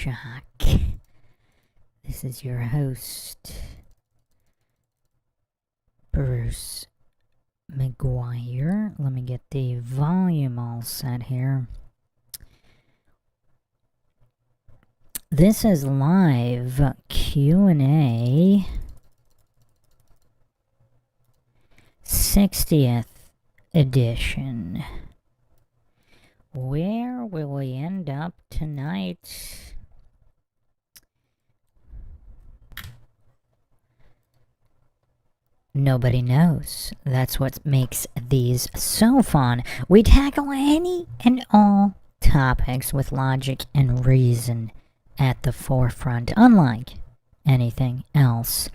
Mindshock. This is your host, Bruce McGuire. Let me get the volume all set here. This is live Q&A 60th edition. Where will we end up tonight? Nobody knows. That's what makes these so fun. We tackle any and all topics with logic and reason at the forefront, unlike anything else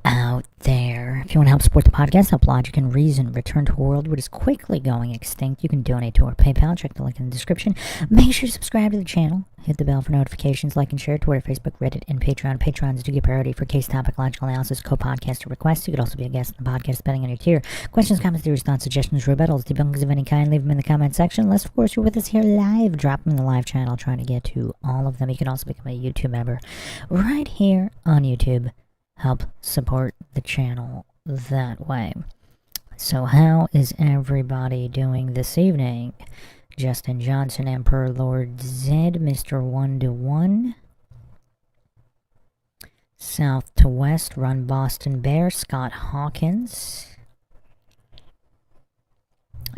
out there. If you want to help support the podcast, help logic and reason return to a world which is quickly going extinct, you can donate to our PayPal. Check the link in the description. Make sure to subscribe to the channel. Hit the bell for notifications. Like and share. Twitter, Facebook, Reddit, and Patreon. Patrons do get priority for case topic, logical analysis, co-podcaster requests. You could also be a guest on the podcast depending on your tier. Questions, comments, theories, thoughts, suggestions, rebuttals, debunkings of any kind, leave them in the comment section. Unless, of course, you're with us here live. Drop them in the live chat. I'll try to get to all of them. You can also become a YouTube member right here on YouTube. Help support the channel that way. So how is everybody doing this evening? Justin Johnson, Emperor Lord Zed, Mr. 1-1. South to West, Run Boston Bear, Scott Hawkins.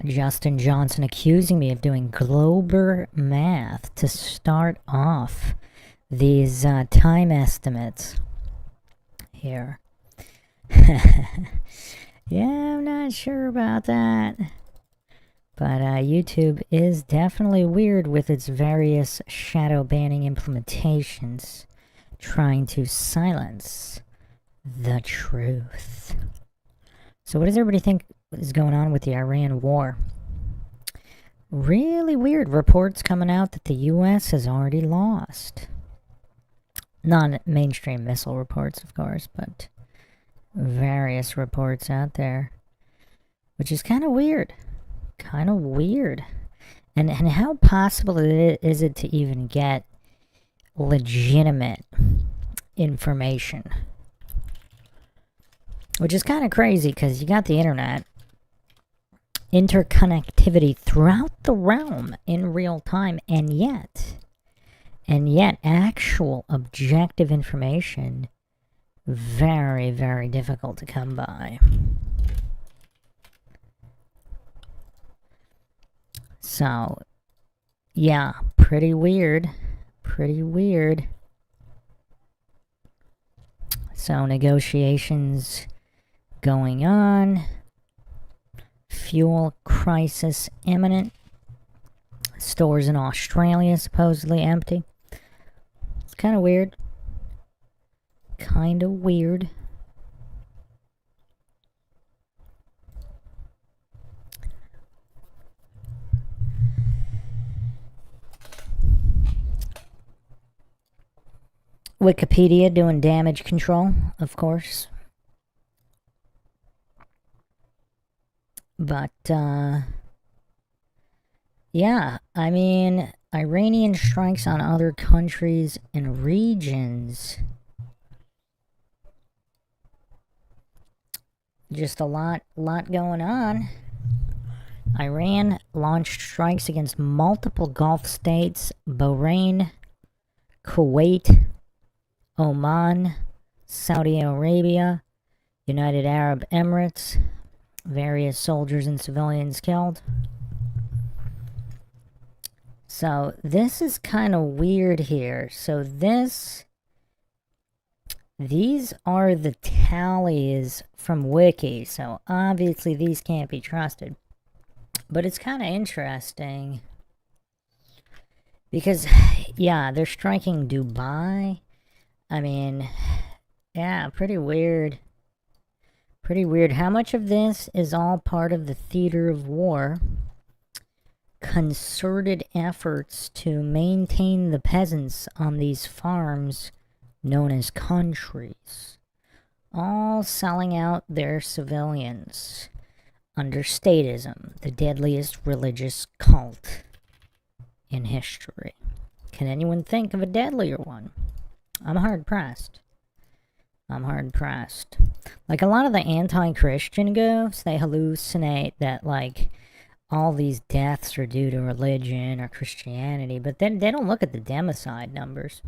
Justin Johnson accusing me of doing Glober math to start off these time estimates here. Yeah, I'm not sure about that. But YouTube is definitely weird with its various shadow banning implementations, trying to silence the truth. So what does everybody think is going on with the Iran war? Really weird reports coming out that the U.S. has already lost. Non-mainstream missile reports, of course, but various reports out there, which is kind of weird. And how possible is it to even get legitimate information? Which is kind of crazy because you got the internet, interconnectivity throughout the realm in real time, and yet actual objective information very, very difficult to come by. So, yeah, pretty weird. So, negotiations going on. Fuel crisis imminent. Stores in Australia supposedly empty. It's kind of weird. Wikipedia doing damage control, of course. But, yeah, I mean, Iranian strikes on other countries and regions. Just a lot going on. Iran launched strikes against multiple Gulf states, Bahrain, Kuwait, Oman, Saudi Arabia, United Arab Emirates, various soldiers and civilians killed. So this is kind of weird here. So these are the tallies from Wiki. So obviously these can't be trusted. But it's kind of interesting because, yeah, they're striking Dubai. I mean, yeah, pretty weird. How much of this is all part of the theater of war? Concerted efforts to maintain the peasants on these farms known as countries, all selling out their civilians under statism, the deadliest religious cult in history. Can anyone think of a deadlier one? I'm hard-pressed. I'm hard-pressed. Like, a lot of the anti-Christian goofs, they hallucinate that, like, all these deaths are due to religion or Christianity, but then they don't look at the democide numbers.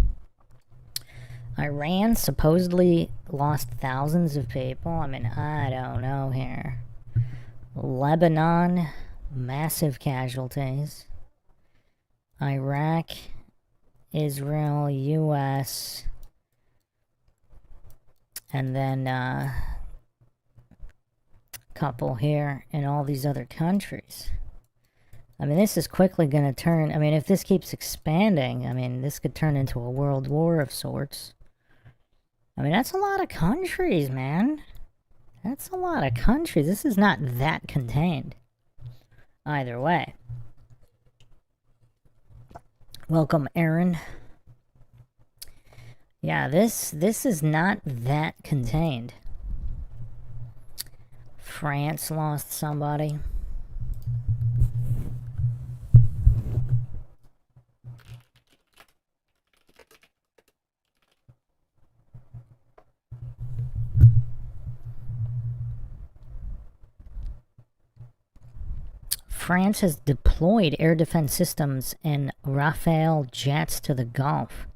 Iran supposedly lost thousands of people. I mean, I don't know here. Lebanon, massive casualties. Iraq, Israel, US, and then couple here in all these other countries. I mean, this is quickly going to turn, I mean, if this keeps expanding, I mean, this could turn into a world war of sorts. I mean, that's a lot of countries, man. That's a lot of countries. This is not that contained. Either way. Welcome, Aaron. Yeah, this is not that contained. France lost somebody. France has deployed air defense systems and Rafale jets to the Gulf.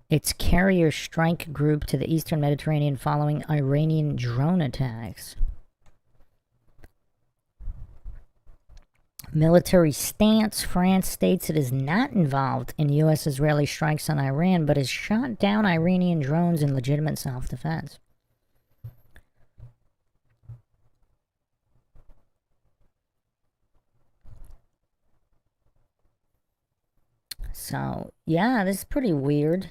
Its carrier strike group to the eastern Mediterranean following Iranian drone attacks. Military stance. France states it is not involved in U.S.-Israeli strikes on Iran, but has shot down Iranian drones in legitimate self-defense. So, yeah, this is pretty weird.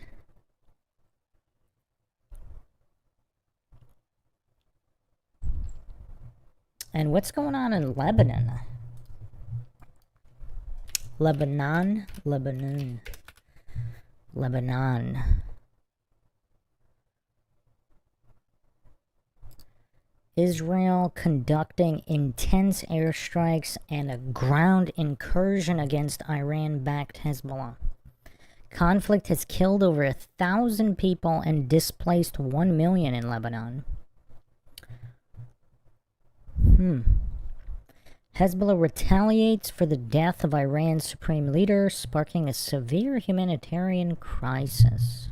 And what's going on in Lebanon? Lebanon. Israel conducting intense airstrikes and a ground incursion against Iran-backed Hezbollah. Conflict has killed over 1,000 people and displaced 1 million in Lebanon. Hezbollah retaliates for the death of Iran's supreme leader, sparking a severe humanitarian crisis.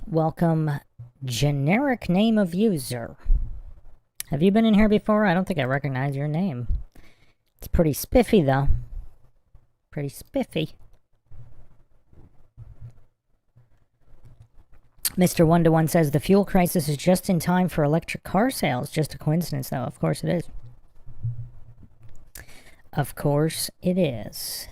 Welcome, generic name of user. Have you been in here before? I don't think I recognize your name. It's pretty spiffy, though. Pretty spiffy. Mr. One-to-One says the fuel crisis is just in time for electric car sales. Just a coincidence, though. Of course it is. Of course it is.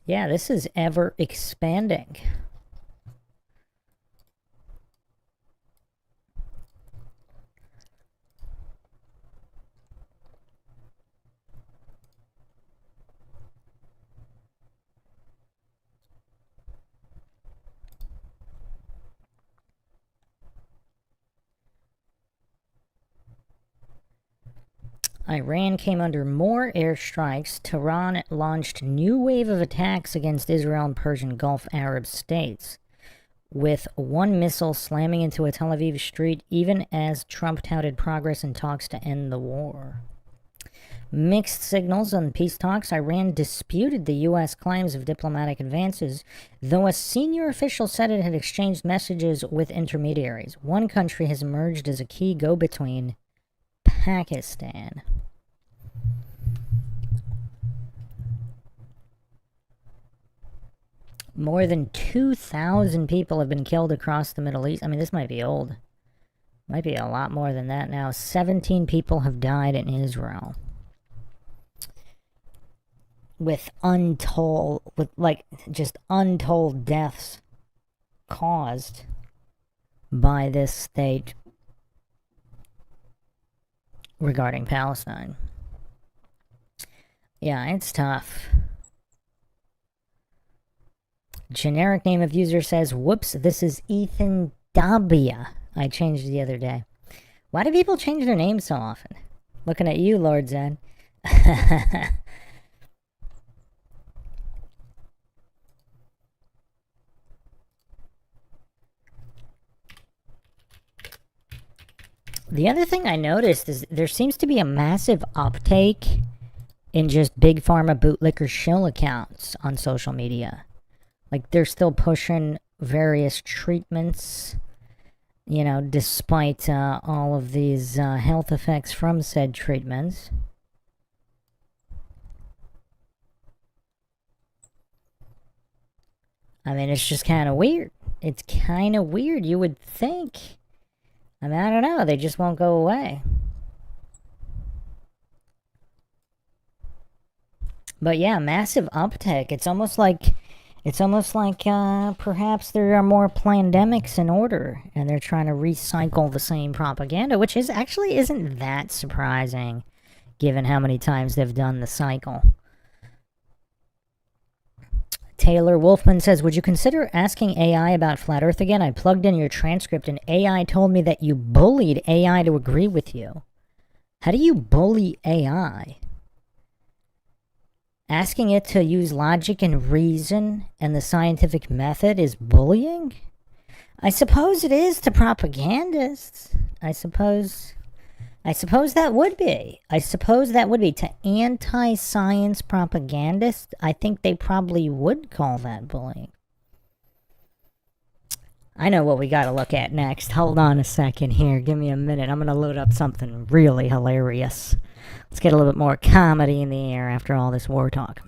Yeah, this is ever expanding. Iran came under more airstrikes. Tehran launched new wave of attacks against Israel and Persian Gulf Arab states, with one missile slamming into a Tel Aviv street even as Trump touted progress in talks to end the war. Mixed signals on peace talks. Iran disputed the U.S. claims of diplomatic advances, though a senior official said it had exchanged messages with intermediaries. One country has emerged as a key go-between: Pakistan. More than 2,000 people have been killed across the Middle East. I mean, this might be old. Might be a lot more than that now. 17 people have died in Israel. With just untold deaths caused by this state regarding Palestine. Yeah, it's tough. Generic name of user says, whoops, this is Ethan Dabia. I changed the other day. Why do people change their names so often? Looking at you, Lord Zen. The other thing I noticed is there seems to be a massive uptake in just big pharma bootlicker shill accounts on social media. Like, they're still pushing various treatments, you know, despite all of these health effects from said treatments. I mean, it's just kind of weird. It's kind of weird. You would think. I mean, I don't know. They just won't go away. But yeah, massive uptick. It's almost like perhaps there are more pandemics in order, and they're trying to recycle the same propaganda, which is actually isn't that surprising, given how many times they've done the cycle. Taylor Wolfman says, would you consider asking AI about Flat Earth again? I plugged in your transcript and AI told me that you bullied AI to agree with you. How do you bully AI? Asking it to use logic and reason and the scientific method is bullying? I suppose it is to propagandists. I suppose that would be. To anti-science propagandists, I think they probably would call that bullying. I know what we gotta look at next. Hold on a second here. Give me a minute. I'm gonna load up something really hilarious. Let's get a little bit more comedy in the air after all this war talk.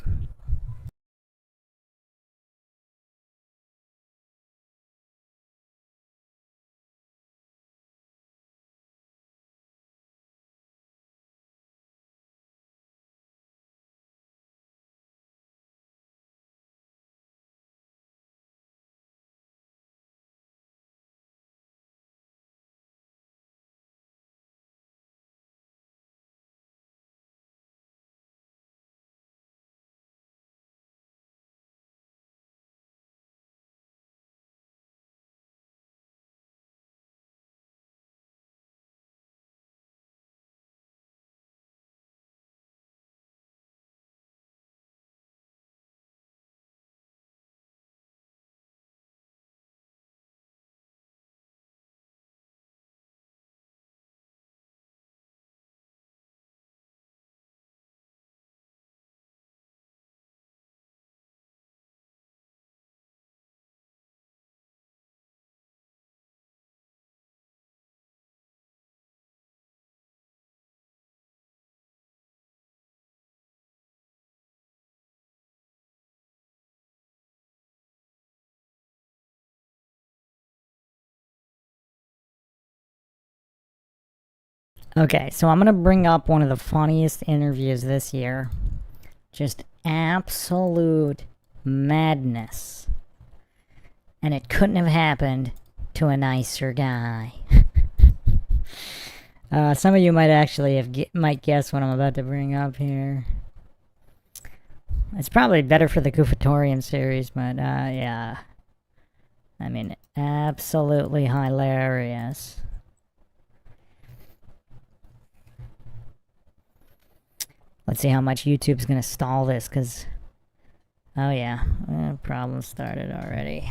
Okay, so I'm gonna bring up one of the funniest interviews this year. Just absolute madness. And it couldn't have happened to a nicer guy. Some of you might actually might guess what I'm about to bring up here. It's probably better for the Goofatorium series, but yeah. I mean, absolutely hilarious. Let's see how much YouTube's gonna stall this, because... Oh yeah, problem started already.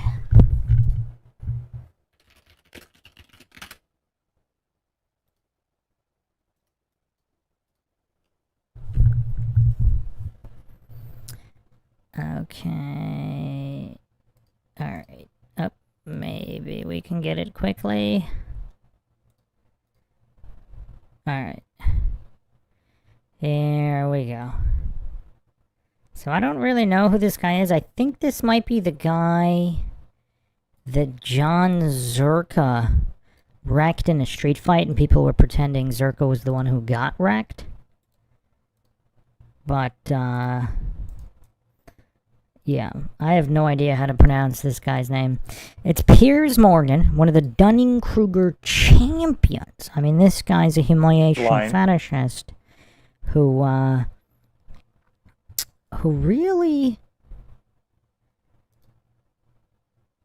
Okay. Alright. Up. Maybe we can get it quickly. Alright. Here we go. So I don't really know who this guy is. I think this might be the guy that John Zerka wrecked in a street fight, and people were pretending Zerka was the one who got wrecked. But, yeah, I have no idea how to pronounce this guy's name. It's Piers Morgan, one of the Dunning-Kruger champions. I mean, this guy's a humiliation fetishist who, who really...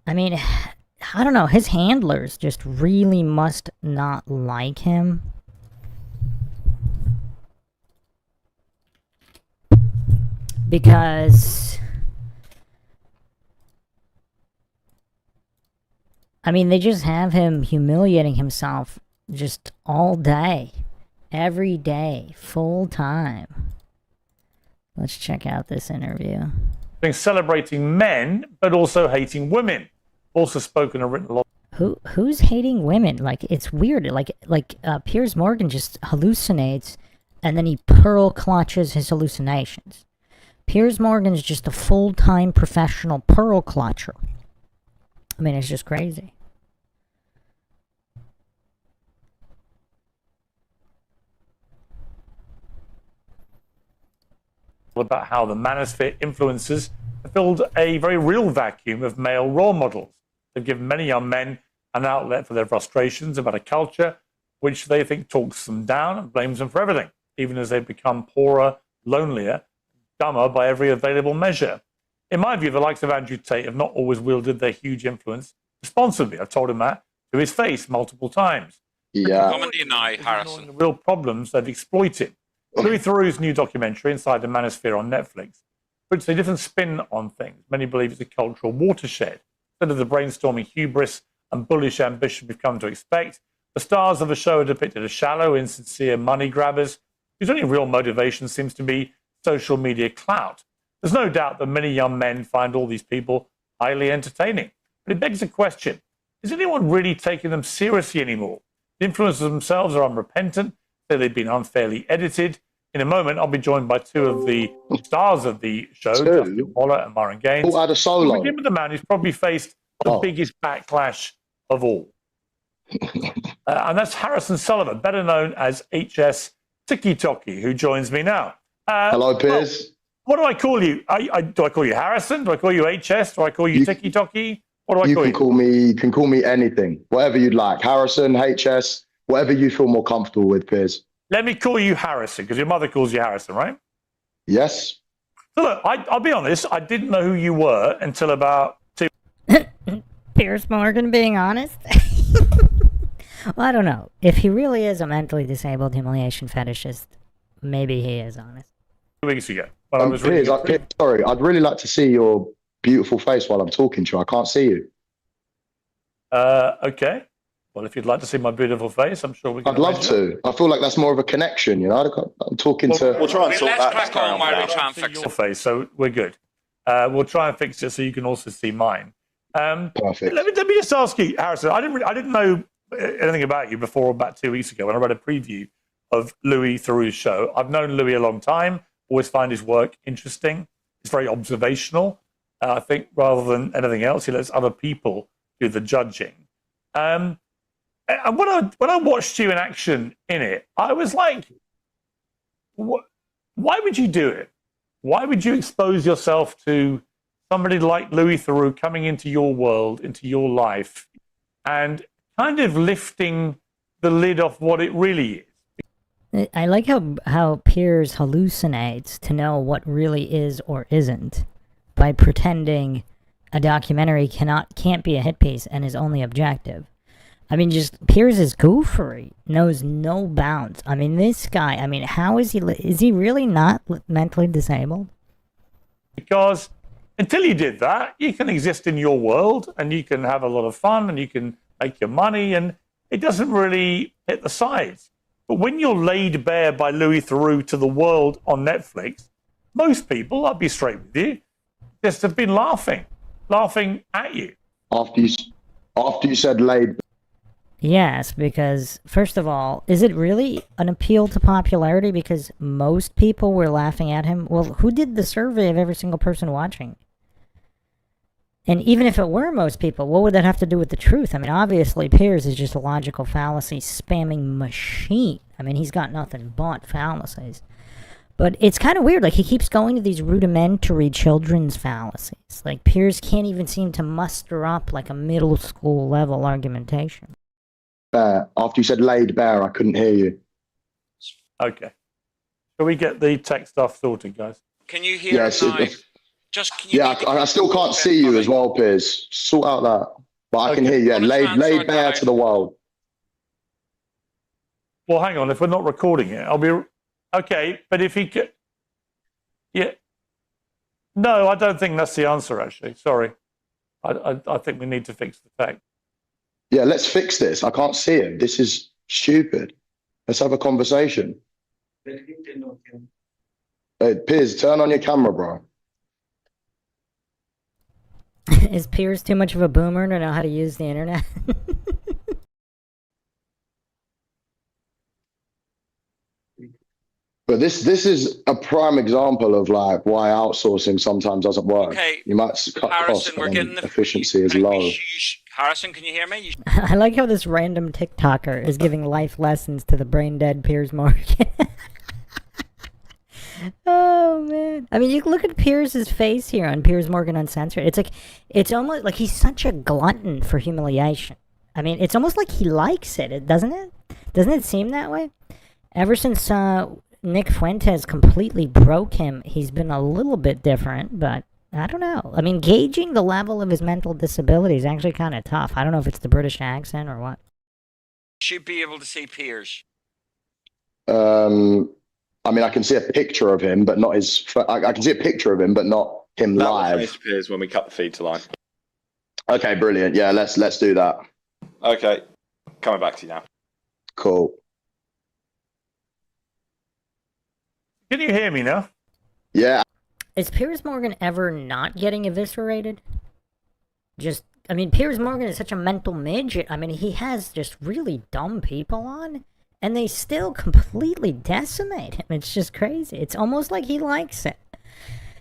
I mean, I don't know, his handlers just really must not like him. Because... I mean, they just have him humiliating himself just all day. Every day. Full time. Let's check out this interview. Celebrating men, but also hating women. Also spoken and written a lot. Who's hating women? Like, it's weird. Like Piers Morgan just hallucinates, and then he pearl clutches his hallucinations. Piers Morgan's just a full-time professional pearl clutcher. I mean, it's just crazy. About how the manosphere influencers have filled a very real vacuum of male role models. They've given many young men an outlet for their frustrations about a culture which they think talks them down and blames them for everything, even as they've become poorer, lonelier, dumber by every available measure. In my view, the likes of Andrew Tate have not always wielded their huge influence responsibly. I've told him that to his face multiple times. Yeah. Harrison. The real problems they've exploited. Louis Theroux's new documentary, Inside the Manosphere on Netflix, puts a different spin on things. Many believe it's a cultural watershed. Instead of the brainstorming hubris and bullish ambition we've come to expect, the stars of the show are depicted as shallow, insincere money grabbers whose only real motivation seems to be social media clout. There's no doubt that many young men find all these people highly entertaining. But it begs the question, is anyone really taking them seriously anymore? The influencers themselves are unrepentant. They've been unfairly edited. In a moment, I'll be joined by two of the stars of the show, Justin Waller and Myron Gaines. All had a solo. We'll begin with the man who's probably faced the biggest backlash of all. And that's Harrison Sullivan, better known as HS Tiki-Toki, who joins me now. Hello, Piers. What do I call you? Do I call you Harrison? Do I call you HS? Do I call you Tiki-Toki? What do I call you? You can call me anything, whatever you'd like. Harrison, HS, whatever you feel more comfortable with, Piers. Let me call you Harrison, because your mother calls you Harrison, right? Yes. So look, I'll be honest, I didn't know who you were until about 2... Piers Morgan being honest? Well, I don't know. If he really is a mentally disabled humiliation fetishist, maybe he is honest. 2 weeks ago. Piers, sorry, I'd really like to see your beautiful face while I'm talking to you. I can't see you. Okay. Well, if you'd like to see my beautiful face, I'm sure we can. I'd love to. I feel like that's more of a connection, you know. I'm talking to... We'll try and sort that. Let's crack on while we try and fix your face, so we're good. We'll try and fix it so you can also see mine. Perfect. Let me just ask you, Harrison, I didn't know anything about you before about 2 weeks ago when I read a preview of Louis Theroux's show. I've known Louis a long time, always find his work interesting. It's very observational. I think rather than anything else, he lets other people do the judging. And when I watched you in action in it, I was like, why would you do it? Why would you expose yourself to somebody like Louis Theroux coming into your world, into your life, and kind of lifting the lid off what it really is? I like how Piers hallucinates to know what really is or isn't by pretending a documentary can't be a hit piece and is only objective. I mean, just Piers' goofery knows no bounds. I mean, this guy, I mean, how is he really not mentally disabled? Because until you did that, you can exist in your world and you can have a lot of fun and you can make your money and it doesn't really hit the sides. But when you're laid bare by Louis Theroux to the world on Netflix, most people, I'll be straight with you, just have been laughing at you. After you said laid. Yes, because, first of all, is it really an appeal to popularity because most people were laughing at him? Well, who did the survey of every single person watching? And even if it were most people, what would that have to do with the truth? I mean, obviously, Piers is just a logical fallacy spamming machine. I mean, he's got nothing but fallacies. But it's kind of weird. Like, he keeps going to these rudimentary children's fallacies. Like, Piers can't even seem to muster up, like, a middle school level argumentation. After you said laid bare, I couldn't hear you. Okay. Shall we get the tech stuff sorted, guys? Can you hear Yes. him now? I still can't see you as well, Piers. Sort out that. But I can hear you. Yeah, laid bare to the world. Well, hang on. If we're not recording it, I'll be okay. But if he could, yeah. No, I don't think that's the answer. Actually, sorry. I think we need to fix the tech. Yeah, let's fix this. I can't see him. This is stupid. Let's have a conversation. Hey, Piers, turn on your camera, bro. Is Piers too much of a boomer to know how to use the internet? But this is a prime example of like why outsourcing sometimes doesn't work. Okay, You might cut costs and efficiency is low. Harrison, can you hear me? I like how this random TikToker is giving life lessons to the brain dead Piers Morgan. Oh man! I mean, you look at Piers's face here on Piers Morgan Uncensored. It's almost like he's such a glutton for humiliation. I mean, it's almost like he likes it, doesn't it? Doesn't it seem that way? Ever since Nick Fuentes completely broke him, he's been a little bit different, but I don't know. I mean, gauging the level of his mental disability is actually kind of tough. I don't know if it's the British accent or what. Should be able to see Piers. I mean, I can see a picture of him, but not his. I can see a picture of him, but not him live. That appears when we cut the feed to live. Okay, brilliant. Yeah, let's do that. Okay, coming back to you now. Cool. Can you hear me now? Yeah. Is Piers Morgan ever not getting eviscerated? I mean, Piers Morgan is such a mental midget. I mean, he has just really dumb people on, and they still completely decimate him. It's just crazy. It's almost like he likes it.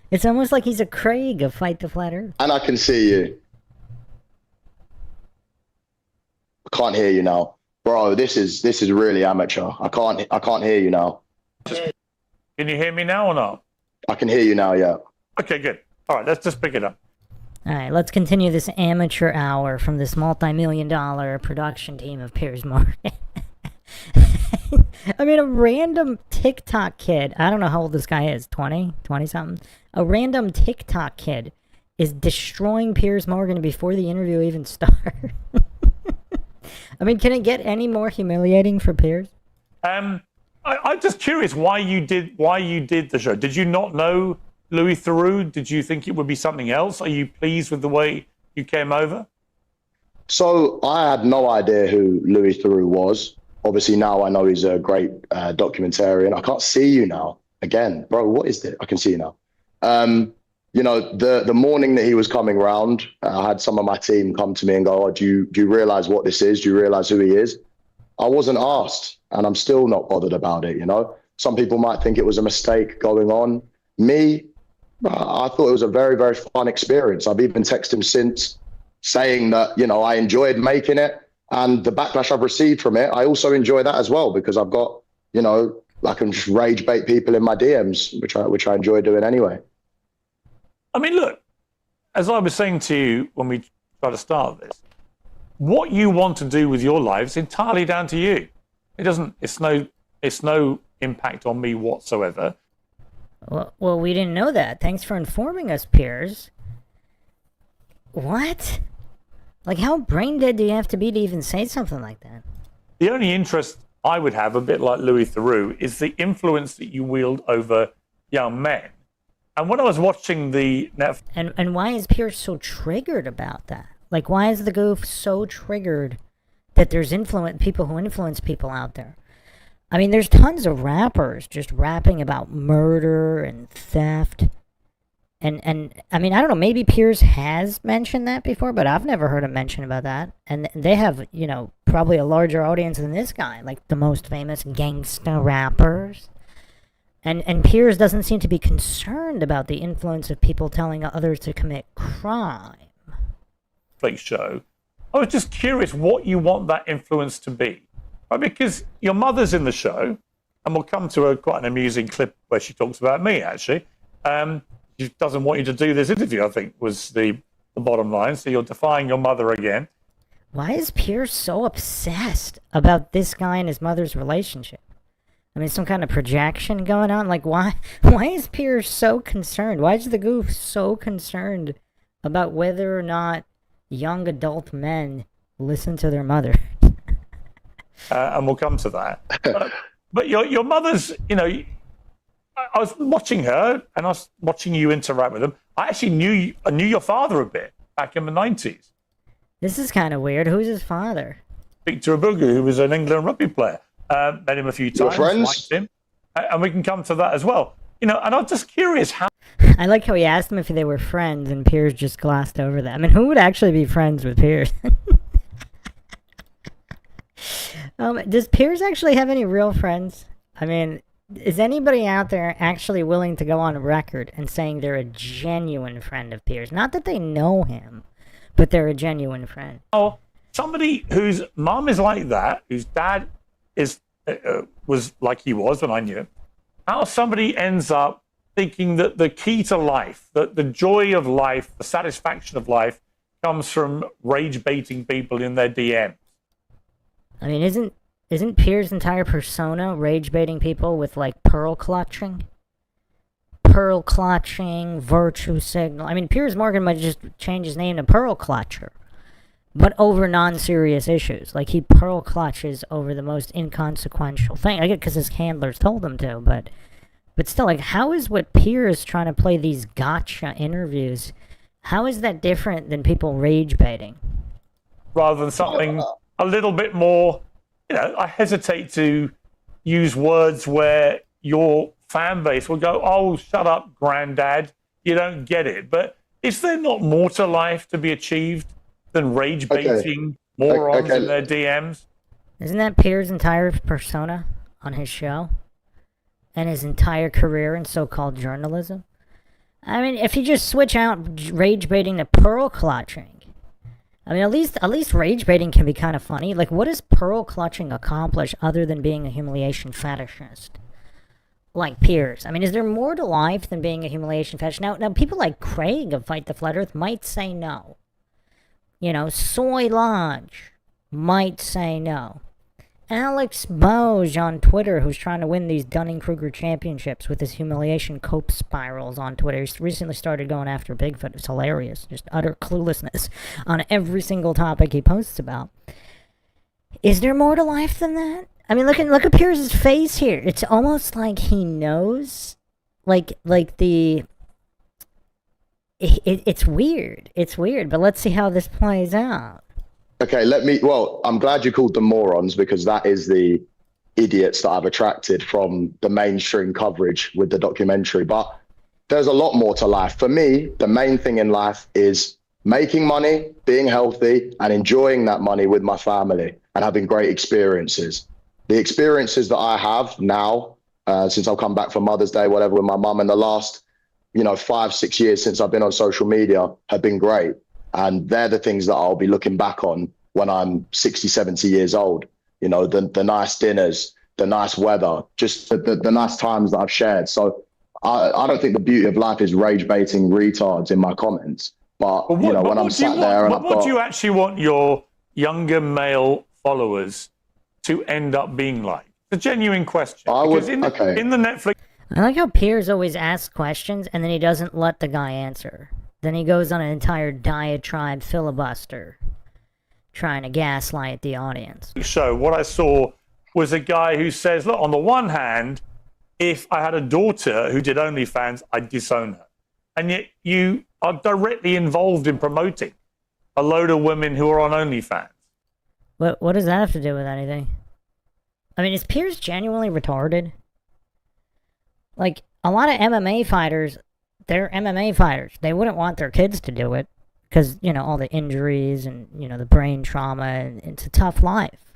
It's almost like he's a Craig of Fight the Flat Earth. And I can see you. I can't hear you now, bro. This is really amateur. I can't hear you now. Can you hear me now or not? I can hear you now. Yeah. Okay, good. All right, let's just pick it up. All right, let's continue this amateur hour from this multi-million-dollar production team of Piers Morgan. I mean, a random TikTok kid, I don't know how old this guy is, 20 something. A random TikTok kid is destroying Piers Morgan before the interview even starts. I mean, can it get any more humiliating for Piers? I'm just curious why you did the show. Did you not know Louis Theroux? Did you think it would be something else? Are you pleased with the way you came over? So I had no idea who Louis Theroux was. Obviously now I know he's a great documentarian. I can't see you now. Again, bro, what is this? I can see you now. You know, the morning that he was coming round, I had some of my team come to me and go, "Oh, do you realize what this is? Do you realize who he is?" I wasn't asked, and I'm still not bothered about it. You know, some people might think it was a mistake going on. Me, I thought it was a very, very fun experience. I've even texted him since saying that, you know, I enjoyed making it, and the backlash I've received from it, I also enjoy that as well, because I've got, you know, I can just rage bait people in my DMs, which I enjoy doing anyway. I mean, look, as I was saying to you when we tried to start this, what you want to do with your life is entirely down to you. It's no impact on me whatsoever. Well, we didn't know that. Thanks for informing us, Piers. What? Like, how brain dead do you have to be to even say something like that? The only interest I would have, a bit like Louis Theroux, is the influence that you wield over young men. And when I was watching the Netflix... And why is Piers so triggered about that? Like, why is the goof so triggered that there's people who influence people out there? I mean, there's tons of rappers just rapping about murder and theft. And I mean, I don't know, maybe Piers has mentioned that before, but I've never heard him mention about that. And they have, you know, probably a larger audience than this guy, like the most famous gangsta rappers. And Piers doesn't seem to be concerned about the influence of people telling others to commit crime. Show. I was just curious what you want that influence to be. Right? Because your mother's in the show, and we'll come to quite an amusing clip where she talks about me, actually. She doesn't want you to do this interview, I think, was the bottom line. So you're defying your mother again. Why is Piers so obsessed about this guy and his mother's relationship? I mean, some kind of projection going on. Like, why is Piers so concerned? Why is the goof so concerned about whether or not young adult men listen to their mother? And we'll come to that. But your mother's, I was watching her and I was watching you interact with them. I actually knew your father a bit back in the 90s. This is kind of weird. Who's his father? Victor Abugu, who was an England rugby player. Met him a few times. Your friends? Liked him. And we can come to that as well. And I'm just curious how. I like how he asked them if they were friends, and Piers just glossed over that. I mean, who would actually be friends with Piers? Does Piers actually have any real friends? I mean, is anybody out there actually willing to go on record and saying they're a genuine friend of Piers? Not that they know him, but they're a genuine friend. Oh, somebody whose mum is like that, whose dad was like he was when I knew him, how somebody ends up thinking that the key to life, that the joy of life, the satisfaction of life, comes from rage baiting people in their DM. I mean, isn't Piers' entire persona rage baiting people with like pearl clutching? Pearl clutching, virtue signal. I mean, Piers Morgan might just change his name to Pearl Clutcher, but over non-serious issues. Like, he pearl clutches over the most inconsequential thing. I get because his handlers told him to, but still, like, how is what Piers trying to play these gotcha interviews, how is that different than people rage baiting? Rather than something a little bit more, I hesitate to use words where your fan base will go, oh, shut up, granddad, you don't get it. But is there not more to life to be achieved than rage baiting morons in their DMs? Isn't that Piers' entire persona on his show? And his entire career in so-called journalism? I mean, if you just switch out rage baiting to pearl clutching, I mean, at least rage baiting can be kind of funny. Like, what does pearl clutching accomplish other than being a humiliation fetishist? Like Piers. I mean, is there more to life than being a humiliation fetish? Now, people like Craig of Fight the Flat Earth might say no. Soy Lodge might say no. Alex Boge on Twitter, who's trying to win these Dunning-Kruger championships with his humiliation cope spirals on Twitter. He's recently started going after Bigfoot. It's hilarious. Just utter cluelessness on every single topic he posts about. Is there more to life than that? I mean, look at Piers' face here. It's almost like he knows. It's weird. It's weird, but let's see how this plays out. Okay, I'm glad you called them morons, because that is the idiots that I've attracted from the mainstream coverage with the documentary. But there's a lot more to life. For me, the main thing in life is making money, being healthy, and enjoying that money with my family and having great experiences. The experiences that I have now, since I've come back for Mother's Day, whatever, with my mum, in the last, 5-6 years since I've been on social media, have been great. And they're the things that I'll be looking back on when I'm 60, 70 years old. The nice dinners, the nice weather, just the nice times that I've shared. So I don't think the beauty of life is rage baiting retards in my comments. But when I'm sat there and what do you actually want your younger male followers to end up being like? It's a genuine question. In the Netflix... I like how Piers always asks questions and then he doesn't let the guy answer. Then he goes on an entire diatribe filibuster, trying to gaslight the audience. So what I saw was a guy who says, look, on the one hand, if I had a daughter who did OnlyFans, I'd disown her. And yet you are directly involved in promoting a load of women who are on OnlyFans. What does that have to do with anything? I mean, is Piers genuinely retarded? Like, a lot of MMA fighters... They're MMA fighters. They wouldn't want their kids to do it because, all the injuries and, the brain trauma, and it's a tough life.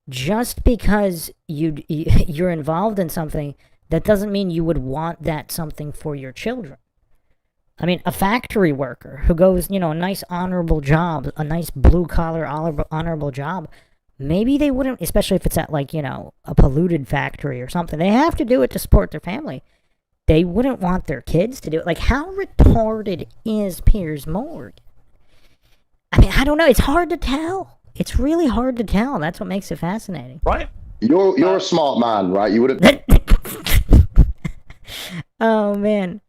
Just because you're involved in something, that doesn't mean you would want that something for your children. I mean, a factory worker who goes, a nice honorable job, a nice blue-collar honorable job, maybe they wouldn't, especially if it's at, a polluted factory or something. They have to do it to support their family. They wouldn't want their kids to do it. Like, how retarded is Piers Morgan? I mean, I don't know. It's hard to tell. It's really hard to tell. That's what makes it fascinating. Right? You're a smart man, right? You would have. Oh man,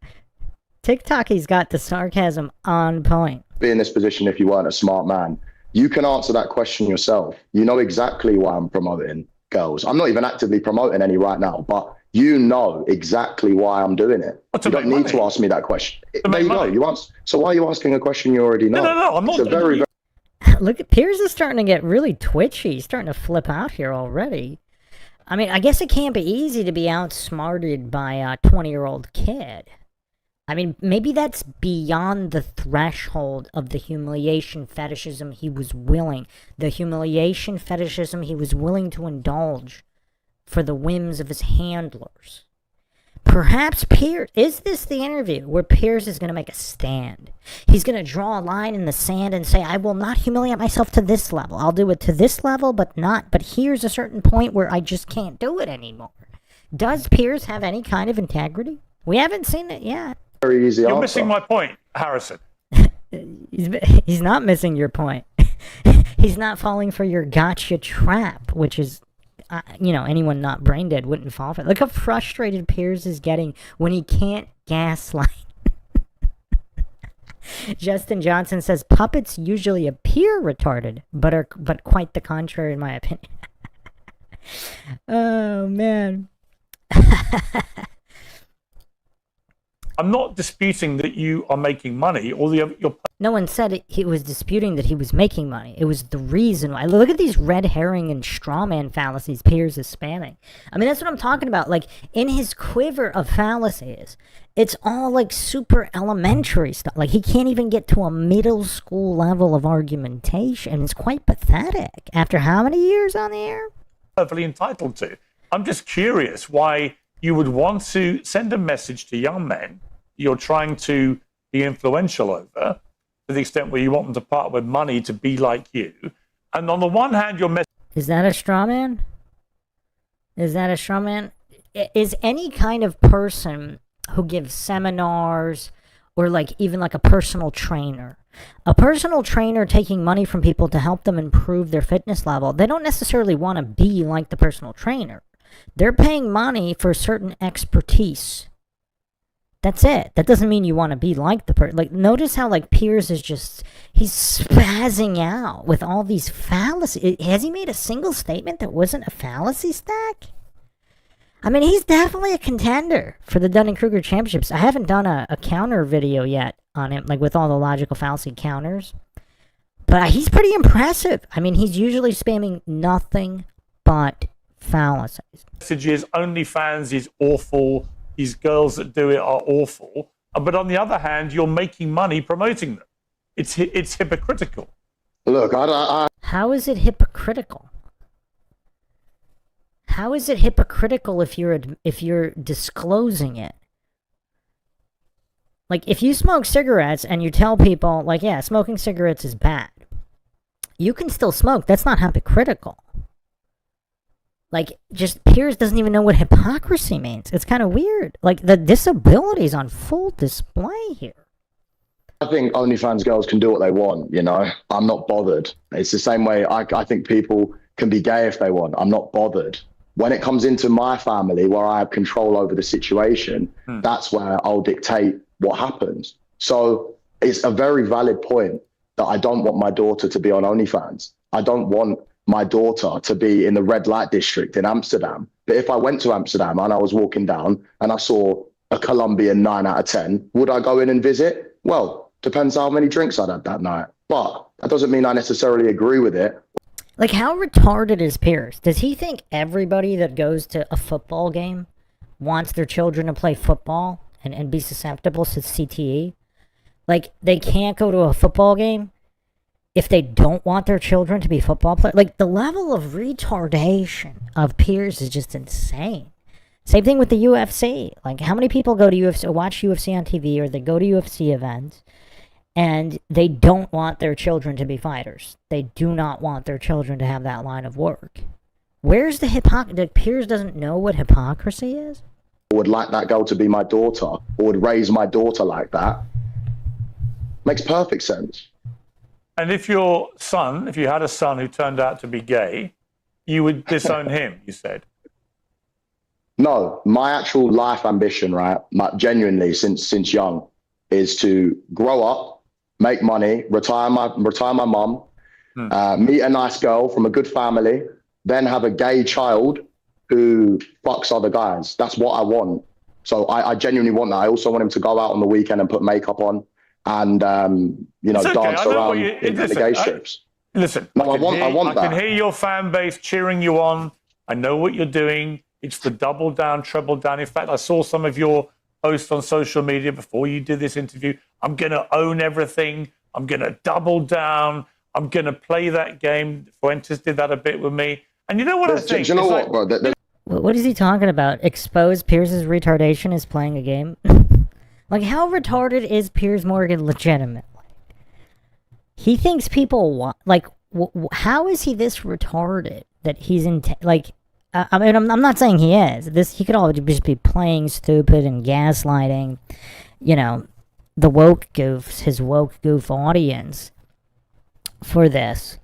TikTok—he's got the sarcasm on point. Be in this position if you weren't a smart man. You can answer that question yourself. You know exactly why I'm promoting girls. I'm not even actively promoting any right now, but you know exactly why I'm doing it. You don't need to ask me that question. There you go. You answer. So why are you asking a question you already know? No, I'm not. It's a very Look at Piers is starting to get really twitchy. He's starting to flip out here already. I mean, I guess it can't be easy to be outsmarted by a 20-year-old kid. I mean, maybe that's beyond the threshold of the humiliation fetishism he was willing to indulge for the whims of his handlers. Perhaps Piers, is this the interview where Piers is going to make a stand? He's going to draw a line in the sand and say, I will not humiliate myself to this level. I'll do it to this level, but here's a certain point where I just can't do it anymore. Does Piers have any kind of integrity? We haven't seen it yet. very easy You're answer. missing my point, Harrison. He's not missing your point. He's not falling for your gotcha trap, which is, anyone not brain dead wouldn't fall for it. Look how frustrated Piers is getting when he can't gaslight. Justin Johnson says puppets usually appear retarded, but quite the contrary in my opinion. Oh man. I'm not disputing that you are making money. No one said he was disputing that he was making money. It was the reason why. Look at these red herring and straw man fallacies Piers is spamming. I mean, that's what I'm talking about. Like, in his quiver of fallacies, it's all like super elementary stuff. Like, he can't even get to a middle school level of argumentation. It's quite pathetic. After how many years on the air? Perfectly entitled to. I'm just curious why you would want to send a message to young men you're trying to be influential over, to the extent where you want them to part with money to be like you. And on the one hand, your message... Is that a straw man? Is that a straw man? Is any kind of person who gives seminars or even a personal trainer taking money from people to help them improve their fitness level, they don't necessarily want to be like the personal trainer. They're paying money for certain expertise. That's it. That doesn't mean you want to be like the person. Notice how Piers is he's spazzing out with all these fallacies. Has he made a single statement that wasn't a fallacy stack? I mean, he's definitely a contender for the Dunning-Kruger Championships. I haven't done a counter video yet on him, with all the logical fallacy counters. But he's pretty impressive. I mean, he's usually spamming nothing but fallacies. Message is OnlyFans is awful. These girls that do it are awful. But on the other hand, you're making money promoting them. It's hypocritical. Look, I How is it hypocritical? How is it hypocritical if you're disclosing it? If you smoke cigarettes and you tell people, yeah, smoking cigarettes is bad, you can still smoke. That's not hypocritical. Just Piers doesn't even know what hypocrisy means. It's kind of weird. The disability's on full display here. I think OnlyFans girls can do what they want, I'm not bothered. It's the same way I think people can be gay if they want. I'm not bothered. When it comes into my family, where I have control over the situation, that's where I'll dictate what happens. So it's a very valid point that I don't want my daughter to be on OnlyFans. I don't want my daughter to be in the red light district in Amsterdam. But if I went to Amsterdam and I was walking down and I saw a Colombian 9 out of 10, would I go in and visit? Well, depends how many drinks I'd had that night. But that doesn't mean I necessarily agree with it. How retarded is Piers? Does he think everybody that goes to a football game wants their children to play football and be susceptible to CTE? They can't go to a football game if they don't want their children to be football players. The level of retardation of Piers is just insane. Same thing with the UFC. How many people go to UFC, watch UFC on TV, or they go to UFC events, and they don't want their children to be fighters. They do not want their children to have that line of work. Where's the hypocrisy? Piers doesn't know what hypocrisy is? I would like that girl to be my daughter, or would raise my daughter like that. Makes perfect sense. And if you had a son who turned out to be gay, you would disown him, you said. No, my actual life ambition, right? Genuinely, since young, is to grow up, make money, retire my mum, meet a nice girl from a good family, then have a gay child who fucks other guys. That's what I want. So I genuinely want that. I also want him to go out on the weekend and put makeup on and dance around in the gay strips. Listen, no, I want that. I can hear your fan base cheering you on. I know what you're doing. It's the double down, treble down. In fact, I saw some of your posts on social media before you did this interview. I'm going to own everything. I'm going to double down. I'm going to play that game. Fuentes did that a bit with me. And you know what I think? Do you know what, bro? What is he talking about? Expose Pierce's retardation as playing a game? Like, how retarded is Piers Morgan legitimately? He thinks people how is he this retarded that he's I mean, I'm not saying he is. He could all just be playing stupid and gaslighting, the woke goofs, his woke goof audience for this.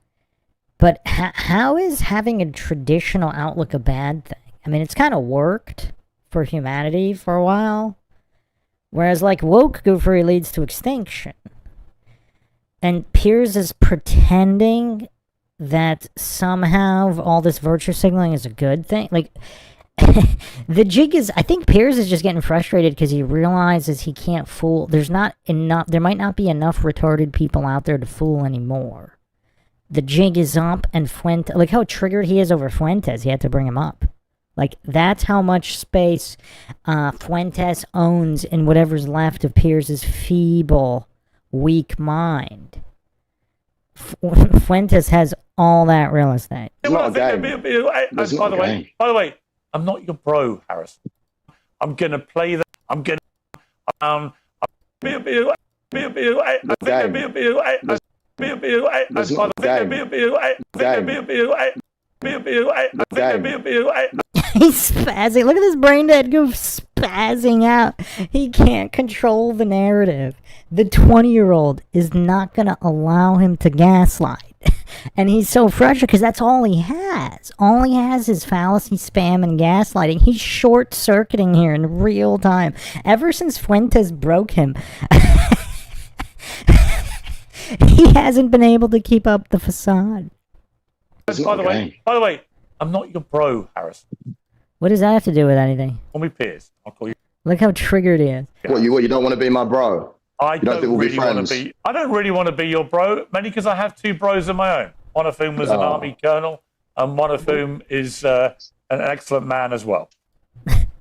But how is having a traditional outlook a bad thing? I mean, it's kind of worked for humanity for a while. Whereas, woke goofery leads to extinction. And Piers is pretending that somehow all this virtue signaling is a good thing. The jig is, I think Piers is just getting frustrated because he realizes he can't fool. There might not be enough retarded people out there to fool anymore. The jig is up, and Fuentes, look how triggered he is over Fuentes. He had to bring him up. That's how much space Fuentes owns in whatever's left of Piers's feeble, weak mind. Fuentes has all that real estate. By the way, I'm not your bro, Harrison. I'm gonna play that. I'm gonna. He's spazzing. Look at this brain dead goof spazzing out. He can't control the narrative. The 20-year-old is not going to allow him to gaslight. And he's so frustrated because that's all he has. All he has is fallacy, spam, and gaslighting. He's short-circuiting here in real time. Ever since Fuentes broke him, he hasn't been able to keep up the facade. By the way, I'm not your bro, Harrison. What does that have to do with anything? Call me Piers. I'll call you. Look how triggered he is. What you don't want to be my bro? I don't really want to be your bro, mainly because I have two bros of my own. One of whom was an army colonel, and one of whom is an excellent man as well.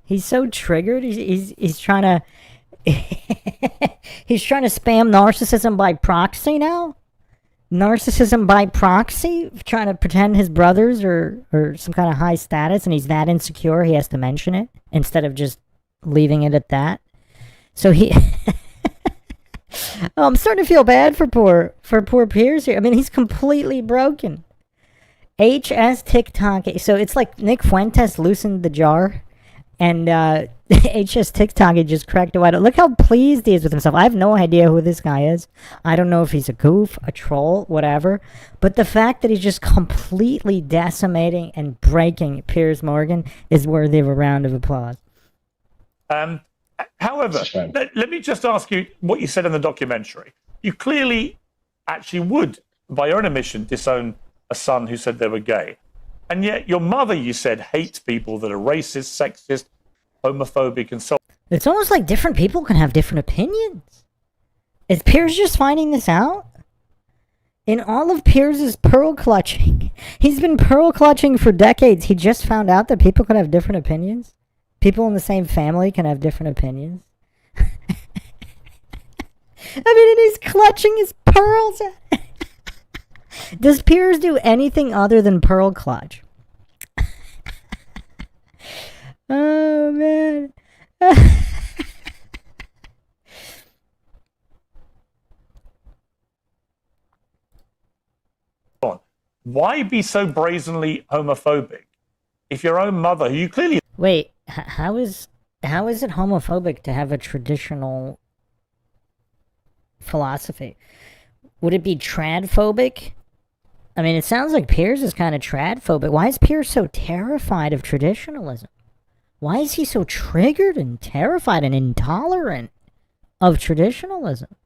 He's so triggered. He's trying to he's trying to spam narcissism by proxy now. Narcissism by proxy, trying to pretend his brothers or some kind of high status, and he's that insecure he has to mention it instead of just leaving it at that. So he. Oh, I'm starting to feel bad for poor Piers here. I mean, he's completely broken. HS TikTok. So it's like Nick Fuentes loosened the jar, and HS TikTok just cracked it wide. Look how pleased he is with himself. I have no idea who this guy is. I don't know if he's a goof, a troll, whatever. But the fact that he's just completely decimating and breaking Piers Morgan is worthy of a round of applause. However, let me just ask you what you said in the documentary. You clearly actually would, by your own admission, disown a son who said they were gay. And yet your mother, you said, hates people that are racist, sexist, homophobic, and so on. It's almost like different people can have different opinions. Is Piers just finding this out? In all of Piers's pearl clutching, he's been pearl clutching for decades. He just found out that people can have different opinions. People in the same family can have different opinions. I mean, and he's clutching his pearls. Does Piers do anything other than pearl clutch? Oh, man. Why be so brazenly homophobic if your own mother, who you clearly... Wait, how is it homophobic to have a traditional philosophy? Would it be tradphobic I mean, it sounds like Piers is kind of tradphobic. Why is Piers so terrified of traditionalism? Why is he so triggered and terrified and intolerant of traditionalism?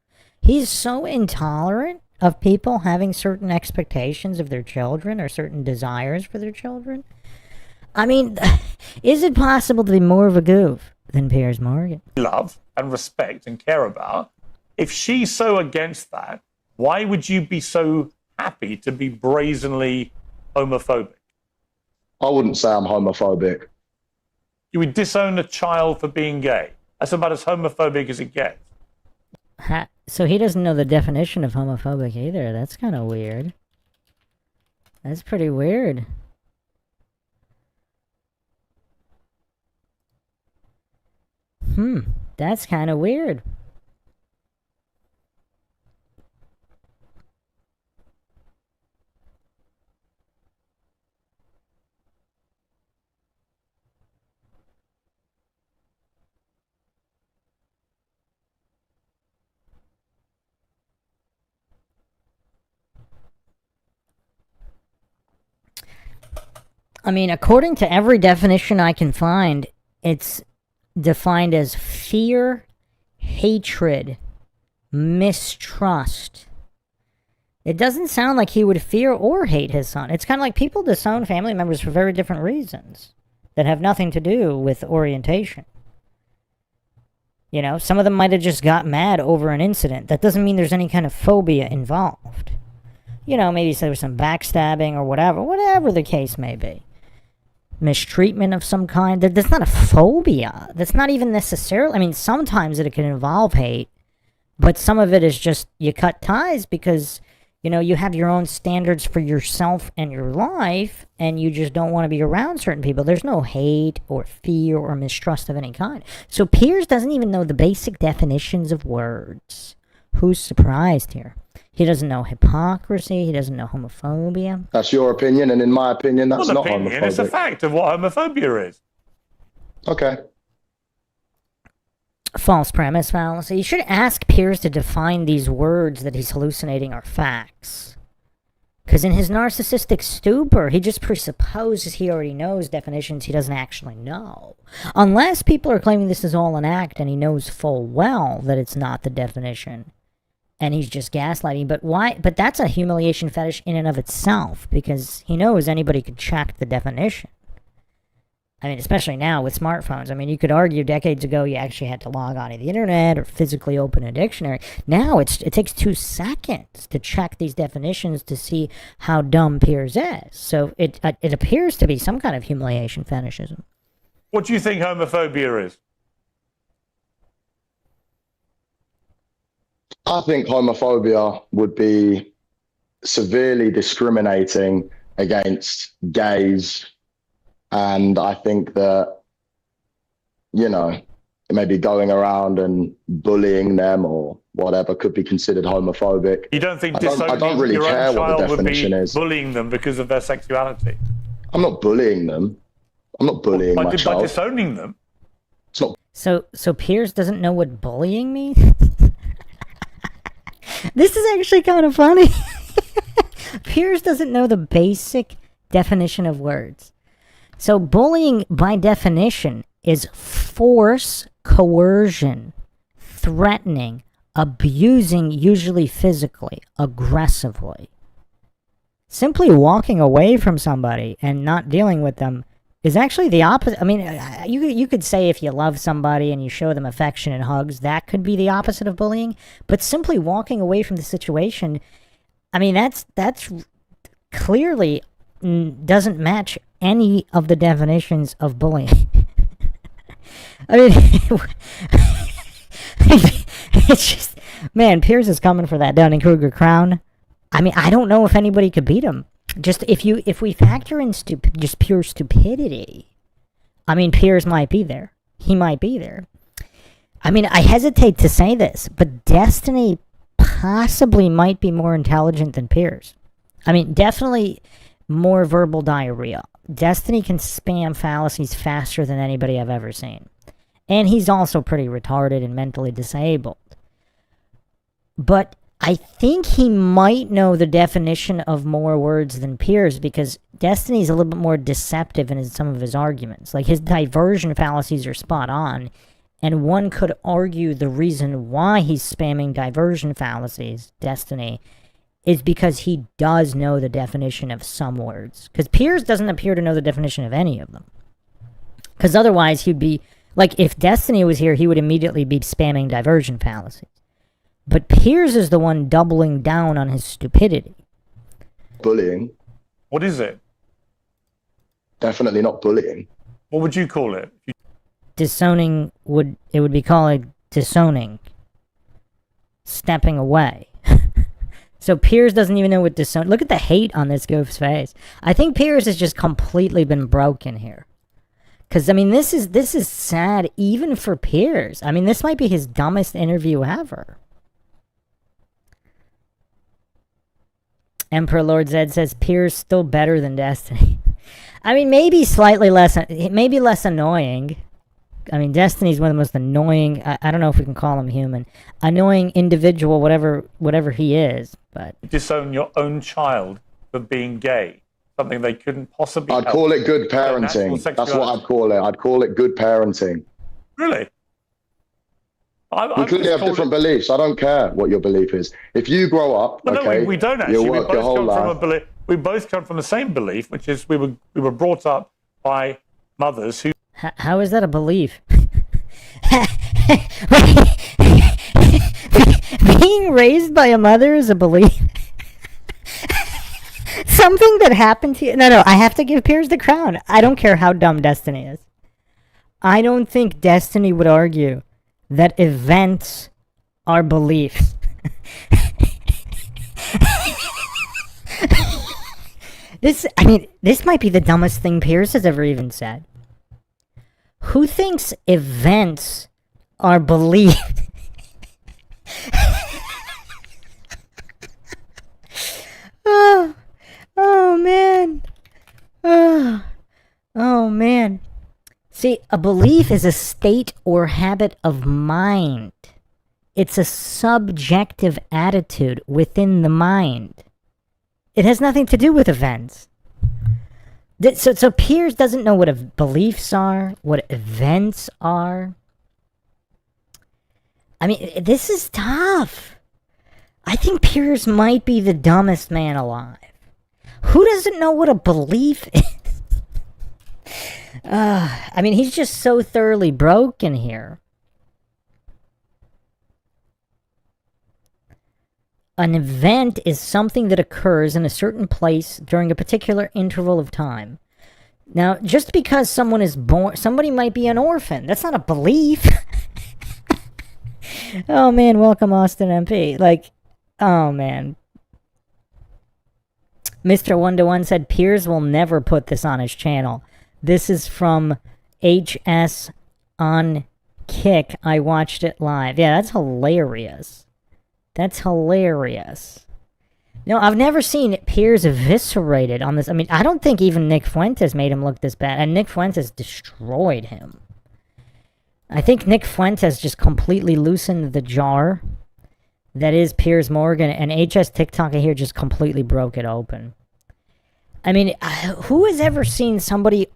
He's so intolerant of people having certain expectations of their children or certain desires for their children. I mean, is it possible to be more of a goof than Piers Morgan? Love and respect and care about. If she's so against that, why would you be so happy to be brazenly homophobic? I wouldn't say I'm homophobic. You would disown a child for being gay. That's about as homophobic as it gets. So he doesn't know the definition of homophobic either. That's kind of weird. That's pretty weird. That's kind of weird. I mean, according to every definition I can find, it's defined as fear, hatred, mistrust. It doesn't sound like he would fear or hate his son. It's kind of like people disown family members for very different reasons that have nothing to do with orientation. You know, some of them might have just got mad over an incident. That doesn't mean there's any kind of phobia involved. You know, maybe there was some backstabbing or whatever the case may be. Mistreatment of some kind. That's not a phobia. That's not even necessarily... I mean, sometimes it can involve hate, but some of it is just you cut ties because, you know, you have your own standards for yourself and your life, and you just don't want to be around certain people. There's no hate or fear or mistrust of any kind. So Piers doesn't even know the basic definitions of words. Who's surprised here? He doesn't know hypocrisy. He doesn't know homophobia. That's your opinion, and in my opinion, that's not homophobic. It's a fact of what homophobia is. Okay. False premise fallacy. You should ask Piers to define these words that he's hallucinating are facts. Because in his narcissistic stupor, he just presupposes he already knows definitions he doesn't actually know. Unless people are claiming this is all an act and he knows full well that it's not the definition. And he's just gaslighting. But why? But that's a humiliation fetish in and of itself, because he knows anybody could check the definition. I mean, especially now with smartphones. I mean, you could argue decades ago you actually had to log on to the internet or physically open a dictionary. Now it takes 2 seconds to check these definitions to see how dumb Piers is. So it appears to be some kind of humiliation fetishism. What do you think homophobia is? I think homophobia would be severely discriminating against gays. And I think that, you know, maybe going around and bullying them or whatever could be considered homophobic. You don't think I don't really your care own what the child would be definition is. bullying them because of their sexuality? I'm not bullying them. I'm not bullying my By child. disowning them? It's not. So Piers doesn't know what bullying means? This is actually kind of funny. Piers doesn't know the basic definition of words. So bullying, by definition, is force, coercion, threatening, abusing, usually physically, aggressively. Simply walking away from somebody and not dealing with them is actually the opposite. I mean, you could say if you love somebody and you show them affection and hugs, that could be the opposite of bullying. But simply walking away from the situation, I mean, that's clearly doesn't match any of the definitions of bullying. I mean, it's just, man, Piers is coming for that Dunning-Kruger crown. I mean, I don't know if anybody could beat him. Just if we factor in just pure stupidity, I mean, Piers might be there. He might be there. I mean, I hesitate to say this, but Destiny possibly might be more intelligent than Piers. I mean, definitely more verbal diarrhea. Destiny can spam fallacies faster than anybody I've ever seen. And he's also pretty retarded and mentally disabled. But I think he might know the definition of more words than Piers, because Destiny's a little bit more deceptive in some of his arguments. Like, his diversion fallacies are spot on, and one could argue the reason why he's spamming diversion fallacies, Destiny, is because he does know the definition of some words. Because Piers doesn't appear to know the definition of any of them. Because otherwise he'd be, like, if Destiny was here, he would immediately be spamming diversion fallacies. But Piers is the one doubling down on his stupidity. Bullying. What is it? Definitely not bullying. What would you call it? Disowning would be called disowning. Stepping away. So Piers doesn't even know what disown. Look at the hate on this goof's face. I think Piers has just completely been broken here. Because, I mean, this is sad even for Piers. I mean, this might be his dumbest interview ever. Emperor Lord Zed says Piers still better than Destiny. I mean, maybe slightly less, maybe less annoying. I mean, Destiny's one of the most annoying, I don't know if we can call him human, annoying individual, whatever he is, but... Disown your own child for being gay. Something they couldn't possibly I'd help. call it good parenting. That's what I'd call it. I'd call it good parenting. Really? We clearly have different beliefs. I don't care what your belief is. If you grow up, well, okay, no, we don't actually. you work your whole life. We both come from the same belief, which is we were brought up by mothers who... How is that a belief? Being raised by a mother is a belief. Something that happened to you. No, I have to give Piers the crown. I don't care how dumb Destiny is. I don't think Destiny would argue that events are beliefs. This might be the dumbest thing Piers has ever even said. Who thinks events are beliefs? Oh man. Oh man. See, a belief is a state or habit of mind. It's a subjective attitude within the mind. It has nothing to do with events. So Piers doesn't know what beliefs are, what events are. I mean, this is tough. I think Piers might be the dumbest man alive. Who doesn't know what a belief is? I mean, he's just so thoroughly broken here. An event is something that occurs in a certain place during a particular interval of time. Now, just because someone is born, somebody might be an orphan. That's not a belief. Oh man, welcome Austin MP. Like, oh man. Mr. 1-to-1 said Piers will never put this on his channel. This is from HS on Kick. I watched it live. Yeah, that's hilarious. That's hilarious. No, I've never seen Piers eviscerated on this. I mean, I don't think even Nick Fuentes made him look this bad. And Nick Fuentes destroyed him. I think Nick Fuentes just completely loosened the jar that is Piers Morgan. And HS TikTok here just completely broke it open. I mean, who has ever seen somebody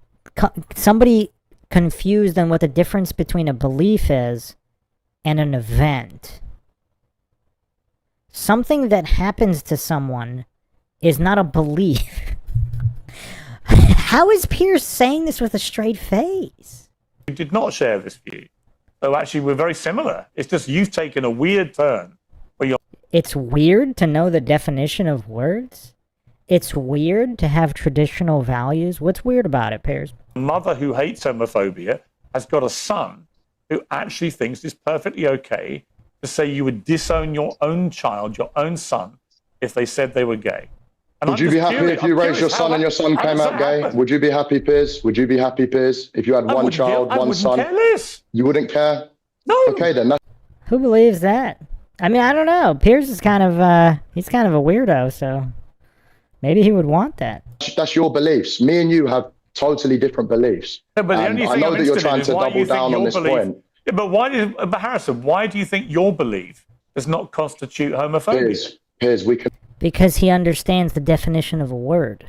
confused on what the difference between a belief is and an event? Something that happens to someone is not a belief. How is Piers saying this with a straight face? You did not share this view. So actually, we're very similar. It's just you've taken a weird turn. It's weird to know the definition of words? It's weird to have traditional values? What's weird about it, Piers? A mother who hates homophobia has got a son who actually thinks it's perfectly okay to say you would disown your own child, your own son, if they said they were gay. And would you be happy if you raised your son and your son came out gay? Would you be happy, Piers? Would you be happy, Piers, if you had one child, one son? I wouldn't care less. You wouldn't care? No. Okay, then. Who believes that? I mean, I don't know. Piers is kind of, he's kind of a weirdo, so maybe he would want that. That's your beliefs. Me and you have totally different beliefs. Yeah, but the only I thing know that you're trying to double down on this point. Yeah, but Harrison, why do you think your belief does not constitute homophobia. Piers, we can. Because he understands the definition of a word.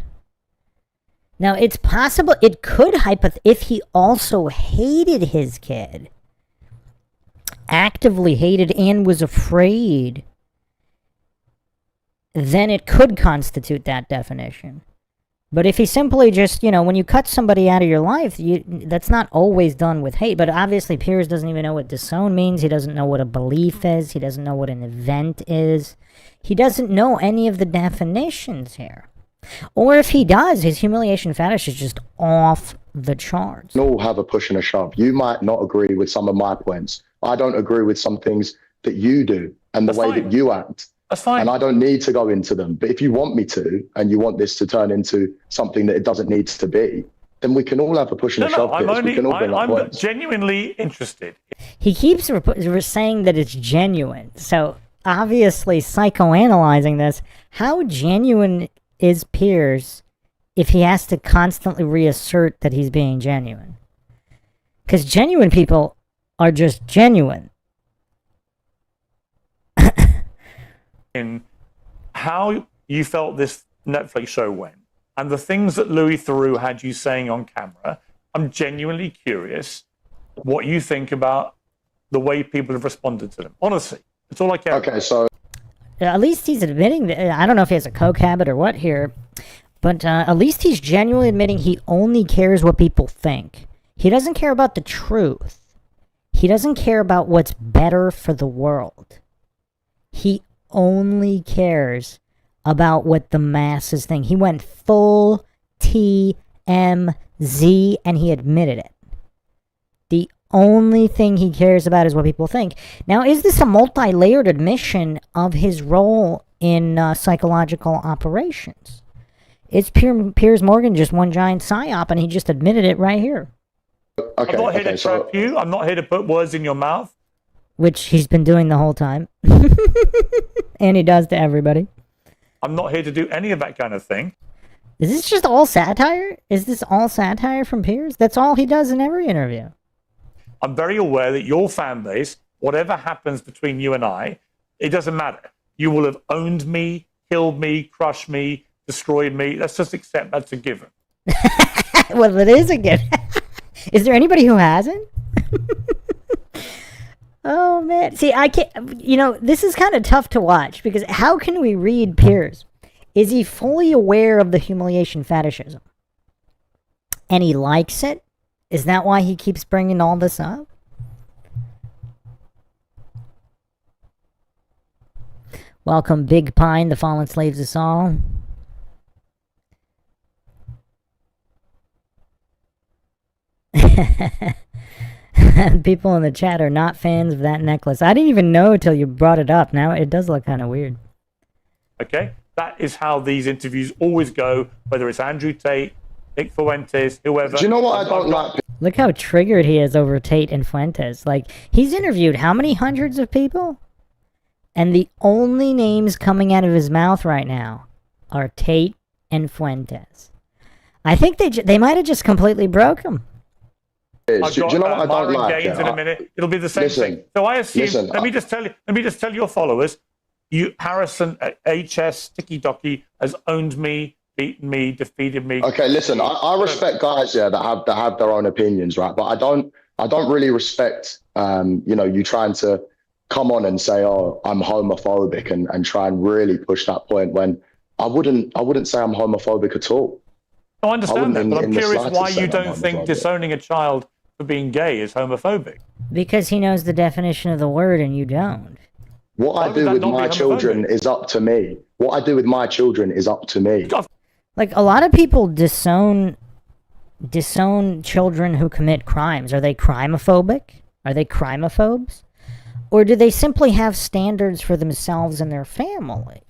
Now, it's possible, it could if he also hated his kid, actively hated and was afraid, then it could constitute that definition. But if he simply just, when you cut somebody out of your life, that's not always done with hate. But obviously, Piers doesn't even know what disown means. He doesn't know what a belief is. He doesn't know what an event is. He doesn't know any of the definitions here. Or if he does, his humiliation fetish is just off the charts. We all have a push and a shove. You might not agree with some of my points. I don't agree with some things that you do and the way that you act. That's fine. And I don't need to go into them. But if you want me to, and you want this to turn into something that it doesn't need to be, then we can all have a push and a shove. I'm genuinely interested. He keeps saying that it's genuine. So obviously psychoanalyzing this, how genuine is Piers if he has to constantly reassert that he's being genuine? Because genuine people are just genuine. In how you felt this Netflix show went and the things that Louis Theroux had you saying on camera, I'm genuinely curious what you think about the way people have responded to them. Honestly, that's all I care about. Okay, so at least he's admitting that, I don't know if he has a coke habit or what here, but at least he's genuinely admitting he only cares what people think. He doesn't care about the truth. He doesn't care about what's better for the world. He only cares about what the masses think. He went full TMZ and he admitted it. The only thing he cares about is what people think. Now, is this a multi-layered admission of his role in psychological operations? Is Piers Morgan just one giant psyop and he just admitted it right here? I'm not here to trap you. I'm not here to put words in your mouth. Which he's been doing the whole time. And he does to everybody. I'm not here to do any of that kind of thing. Is this just all satire? Is this all satire from Piers? That's all he does in every interview. I'm very aware that your fan base, whatever happens between you and I, it doesn't matter. You will have owned me, killed me, crushed me, destroyed me. Let's just accept that's a given. Well, it is a given. Is there anybody who hasn't? Oh, man. See, I can't, this is kind of tough to watch because how can we read Piers? Is he fully aware of the humiliation fetishism? And he likes it? Is that why he keeps bringing all this up? Welcome, Big Pine, the fallen slaves of Saul. People in the chat are not fans of that necklace. I didn't even know till you brought it up. Now it does look kind of weird. Okay? That is how these interviews always go, whether it's Andrew Tate, Nick Fuentes, whoever. Do you know what I don't like? Look how triggered he is over Tate and Fuentes. Like, he's interviewed how many hundreds of people? And the only names coming out of his mouth right now are Tate and Fuentes. I think they might have just completely broke him. Do you know what I don't like? Gaines in a minute. It'll be the same thing. So I assume. Let me just tell your followers. Harrison HS Sticky Docky has owned me, beaten me, defeated me. Okay, listen. I respect guys, that have their own opinions, right? But I don't really respect, you trying to come on and say, "Oh, I'm homophobic," and try and really push that point when I wouldn't say I'm homophobic at all. I understand that, but I'm curious why you don't think disowning a child for being gay is homophobic. Because he knows the definition of the word and you don't. What I do with my children is up to me. What I do with my children is up to me. Like, a lot of people disown children who commit crimes. Are they crimophobic? Are they crimephobes? Or do they simply have standards for themselves and their family?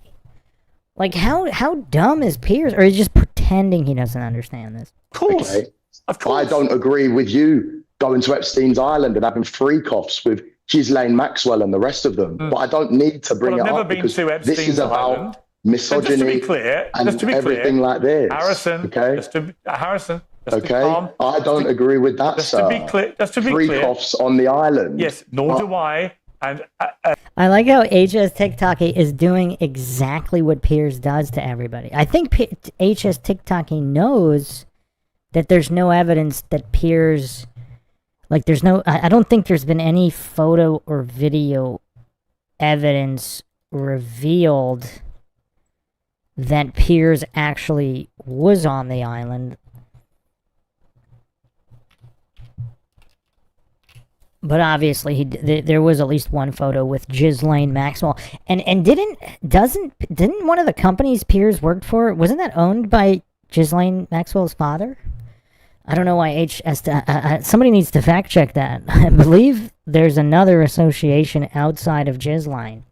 Like, how dumb is Piers? Or is he just pretending he doesn't understand this? Of course. Okay. Of course. I don't agree with you going to Epstein's Island and having freak-offs with Ghislaine Maxwell and the rest of them. But I don't need to bring it up because this is about misogyny just to be clear, and everything like this. Harrison, okay? Harrison, I don't agree with that, just sir. To be clear, freak-offs on the island. Yes, nor do I. And I like how HS TikToky is doing exactly what Piers does to everybody. I think HS TikToky knows that there's no evidence that Piers, like, there's no, I don't think there's been any photo or video evidence revealed that Piers actually was on the island. But obviously, there was at least one photo with Ghislaine Maxwell, and didn't one of the companies Piers worked for, wasn't that owned by Ghislaine Maxwell's father? I don't know why somebody needs to fact check that. I believe there's another association outside of Ghislaine.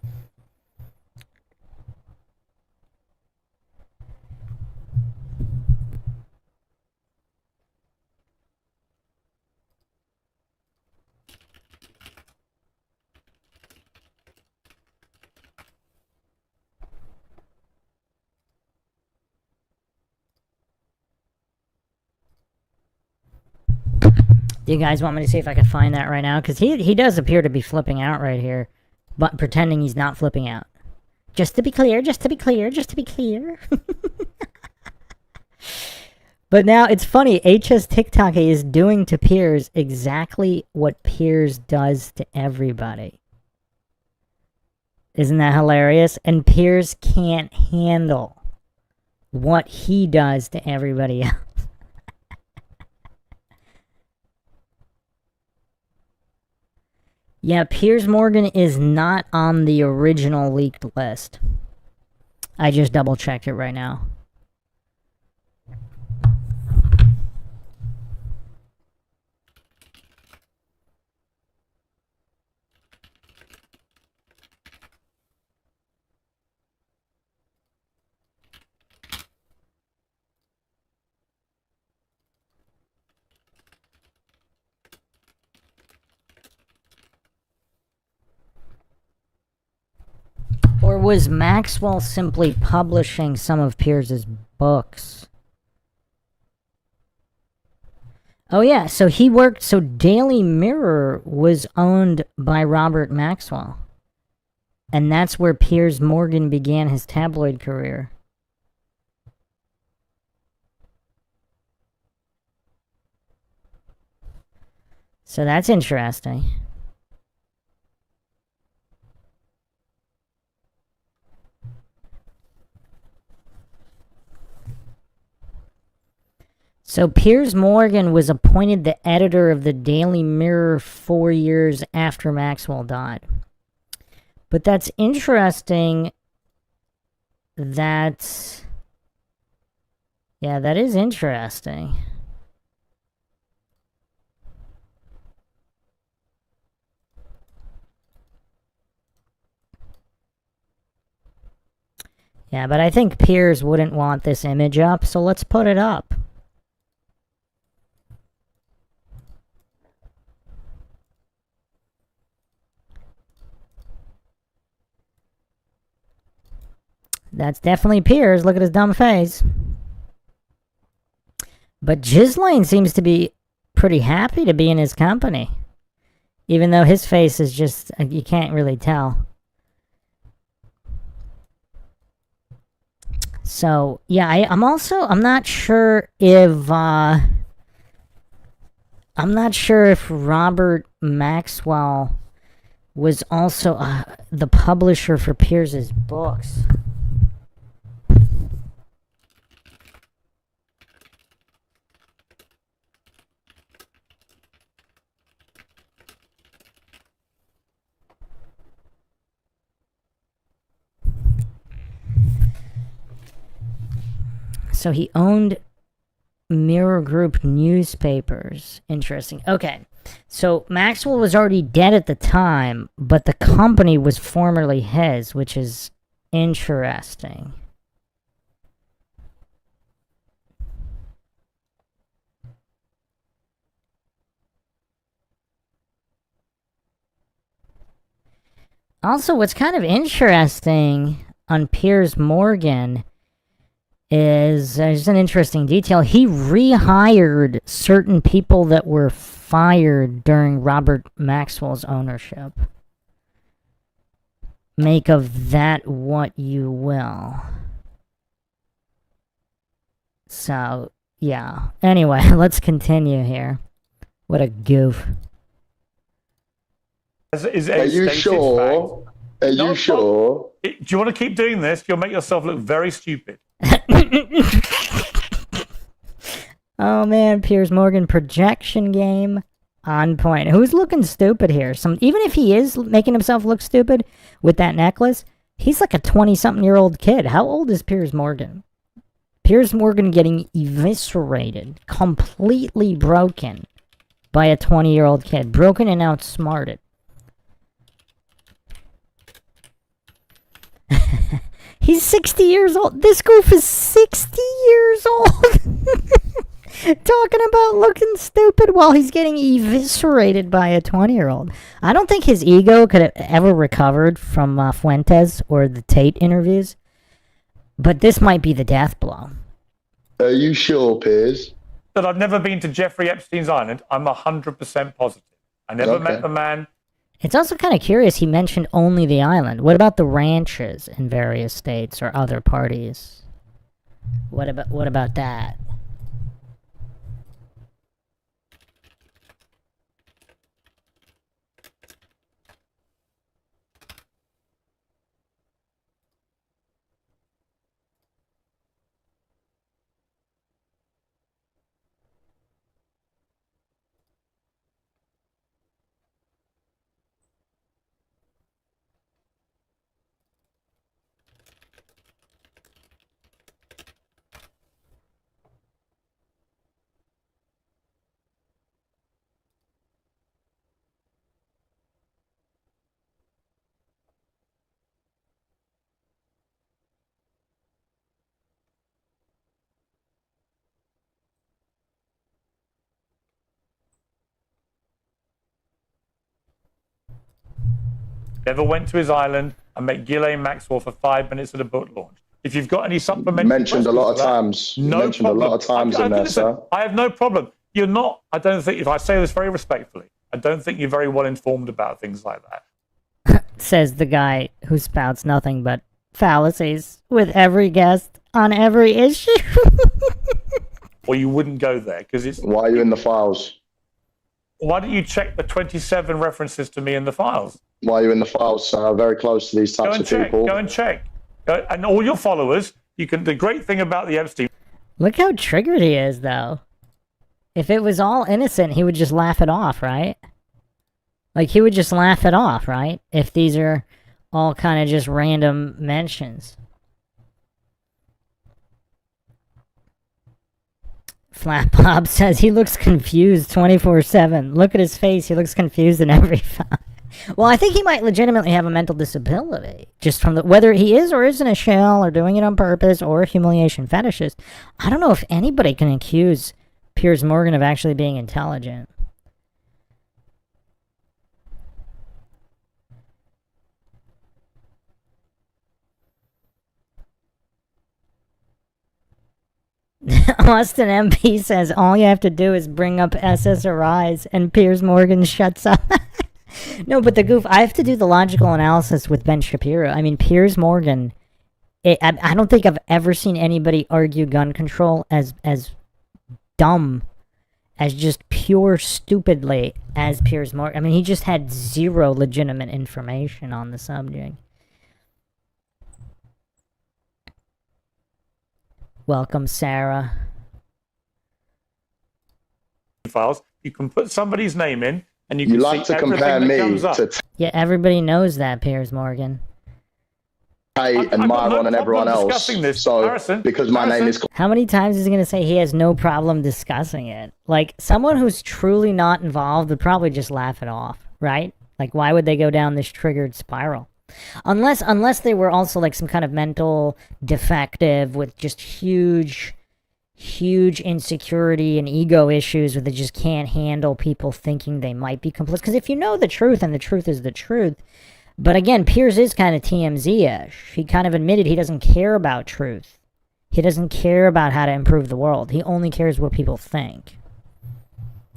Do you guys want me to see if I can find that right now? Because he does appear to be flipping out right here, but pretending he's not flipping out. Just to be clear, just to be clear, just to be clear. But now it's funny, HS TikTok is doing to Piers exactly what Piers does to everybody. Isn't that hilarious? And Piers can't handle what he does to everybody else. Yeah, Piers Morgan is not on the original leaked list. I just double checked it right now. Or was Maxwell simply publishing some of Piers's books? Oh yeah, so he worked, so Daily Mirror was owned by Robert Maxwell. And that's where Piers Morgan began his tabloid career. So that's interesting. So Piers Morgan was appointed the editor of the Daily Mirror 4 years after Maxwell died. But that's interesting that... Yeah, that is interesting. Yeah, but I think Piers wouldn't want this image up, so let's put it up. That's definitely Piers. Look at his dumb face. But Ghislaine seems to be pretty happy to be in his company. Even though his face is just, you can't really tell. So, yeah, I'm not sure if, Robert Maxwell was also the publisher for Piers's books. So he owned Mirror Group newspapers. Interesting. Okay. So Maxwell was already dead at the time, but the company was formerly his, which is interesting. Also, what's kind of interesting on Piers Morgan is there's an interesting detail. He rehired certain people that were fired during Robert Maxwell's ownership. Make of that what you will. So, yeah. Anyway, let's continue here. What a goof. Are you sure? Are you sure? Do you want to keep doing this? You'll make yourself look very stupid. Oh man, Piers Morgan projection game on point. Who's looking stupid here? Even if he is making himself look stupid with that necklace, he's like a 20-something-year-old kid. How old is Piers Morgan? Piers Morgan getting eviscerated, completely broken by a 20-year-old kid. Broken and outsmarted. He's 60 years old. This goof is 60 years old. Talking about looking stupid while he's getting eviscerated by a 20-year-old. I don't think his ego could have ever recovered from Fuentes or the Tate interviews. But this might be the death blow. Are you sure, Piers? That I've never been to Jeffrey Epstein's island. I'm 100% positive. I never met the man. It's also kind of curious he mentioned only the island. What about the ranches in various states or other parties? What about that? Never went to his island and met Ghislaine Maxwell for 5 minutes at a book launch. If you've got any supplementary mentioned a lot of times. No mentioned problem. a lot of times in there, sir. I have no problem. You're not, I don't think, if I say this very respectfully, I don't think you're very well informed about things like that. Says the guy who spouts nothing but fallacies with every guest on every issue. Or you wouldn't go there, because it's... Why are you in the files? Why don't you check the 27 references to me in the files? Why are you in the files, sir? Very close to these types of people. Go and check. And all your followers, you can... The great thing about the Epstein... Look how triggered he is, though. If it was all innocent, he would just laugh it off, right? Like, he would just laugh it off, right? If these are all kind of just random mentions. Flat Bob says he looks confused 24/7. Look at his face. He looks confused in every file. Well, I think he might legitimately have a mental disability. Just from the... Whether he is or isn't a shell or doing it on purpose or a humiliation fetishist. I don't know if anybody can accuse Piers Morgan of actually being intelligent. Austin MP says all you have to do is bring up SSRIs and Piers Morgan shuts up. No, but the goof, I have to do the logical analysis with Ben Shapiro. I mean, Piers Morgan, I don't think I've ever seen anybody argue gun control as dumb, as just pure stupidly as Piers Morgan. I mean, he just had zero legitimate information on the subject. Welcome, Sarah. Files. You can put somebody's name in, and you You can like see to compare everything that me comes up. to Yeah, everybody knows that, Piers Morgan. Tate and Myron and everyone else. Discussing this, So, Harrison, because my name is... How many times is he going to say he has no problem discussing it? Like, someone who's truly not involved would probably just laugh it off, right? Like, why would they go down this triggered spiral? Unless they were also like some kind of mental defective with just huge insecurity and ego issues where they just can't handle people thinking they might be complicit. Because if you know the truth, and the truth is the truth. But again, Piers is kind of TMZ-ish. He kind of admitted he doesn't care about truth. He doesn't care about how to improve the world. He only cares what people think.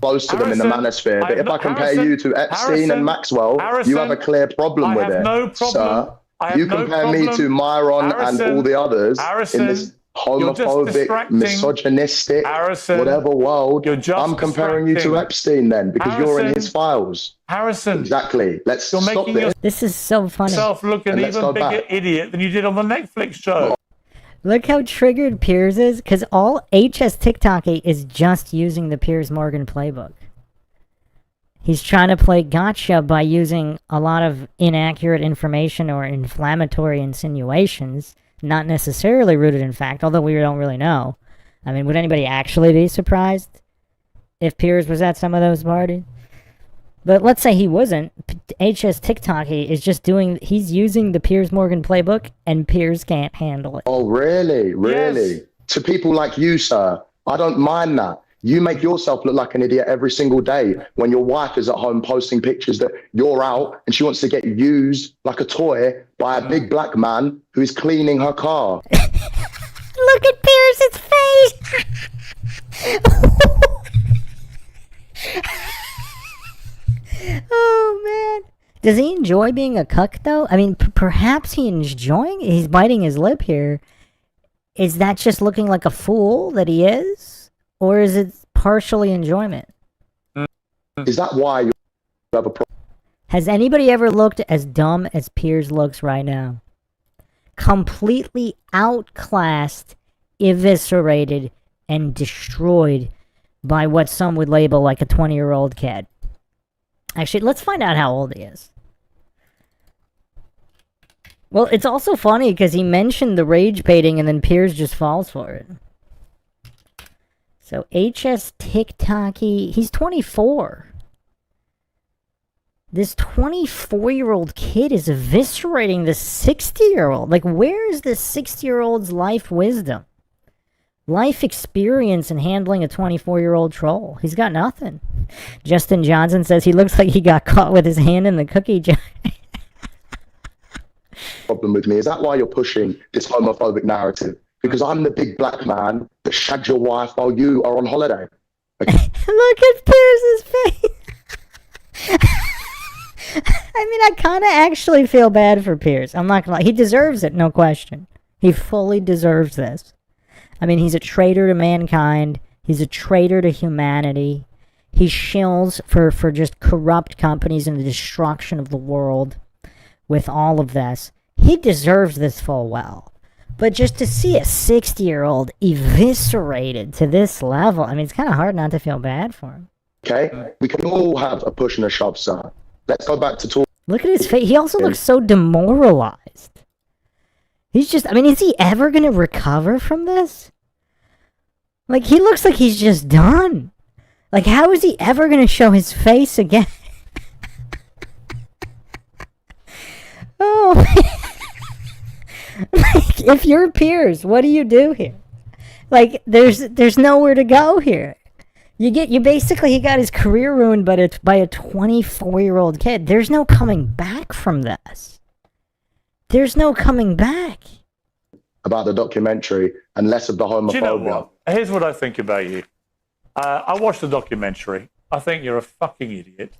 Close to them in the manosphere. But if I compare you to Epstein and Maxwell, you have a clear problem with it. I have no problem. Sir. I have You no compare me problem. to Myron and all the others in this homophobic, misogynistic, whatever world. You're just I'm comparing you to distracting. Epstein then, because you're in his files. Harrison, Exactly. Let's you're stop making this. This is so funny. yourself look an And let's even go bigger back. idiot than you did on the Netflix show. Look how triggered Piers is, because all HS TikTok is just using the Piers Morgan playbook. He's trying to play gotcha by using a lot of inaccurate information or inflammatory insinuations, not necessarily rooted in fact, although we don't really know. I mean, would anybody actually be surprised if Piers was at some of those parties? But let's say he wasn't. HS TikTok is just he's using the Piers Morgan playbook, and Piers can't handle it. Oh, really? Really? Yes. To people like you, sir, I don't mind that. You make yourself look like an idiot every single day when your wife is at home posting pictures that you're out and she wants to get used like a toy by a big black man who is cleaning her car. Look at Pierce's face! Oh, man. Does he enjoy being a cuck, though? I mean, perhaps he's biting his lip here. Is that just looking like a fool that he is? Or is it partially enjoyment? Is that why you have a problem? Has anybody ever looked as dumb as Piers looks right now? Completely outclassed, eviscerated, and destroyed by what some would label like a 20-year-old kid. Actually, let's find out how old he is. Well, it's also funny because he mentioned the rage baiting and then Piers just falls for it. So HS TikTok, he's 24. This 24-year-old kid is eviscerating the 60-year-old. Like, where is this 60-year-old's life wisdom? Life experience in handling a 24-year-old troll? He's got nothing. Justin Johnson says he looks like he got caught with his hand in the cookie jar. Problem with me? Is that why you're pushing this homophobic narrative? Because I'm the big black man that shagged your wife while you are on holiday. Okay. Look at Pierce's face. I mean, I kind of actually feel bad for Piers. I'm not gonna lie. He deserves it, no question. He fully deserves this. I mean, he's a traitor to mankind. He's a traitor to humanity. He shills for just corrupt companies and the destruction of the world with all of this. He deserves this full well. But just to see a 60-year-old eviscerated to this level, I mean, it's kind of hard not to feel bad for him. Okay? We can all have a push and a shove, sir. Let's go back to talk. Look at his face. He also looks so demoralized. He's just, I mean, is he ever going to recover from this? Like, he looks like he's just done. Like, how is he ever going to show his face again? Oh, man. Like, if you're Piers, what do you do here? Like, there's nowhere to go here. He got his career ruined by a 24-year-old kid. There's no coming back from this. There's no coming back. About the documentary and less of the homophobia. Do you know what? Here's what I think about you. I watched the documentary. I think you're a fucking idiot.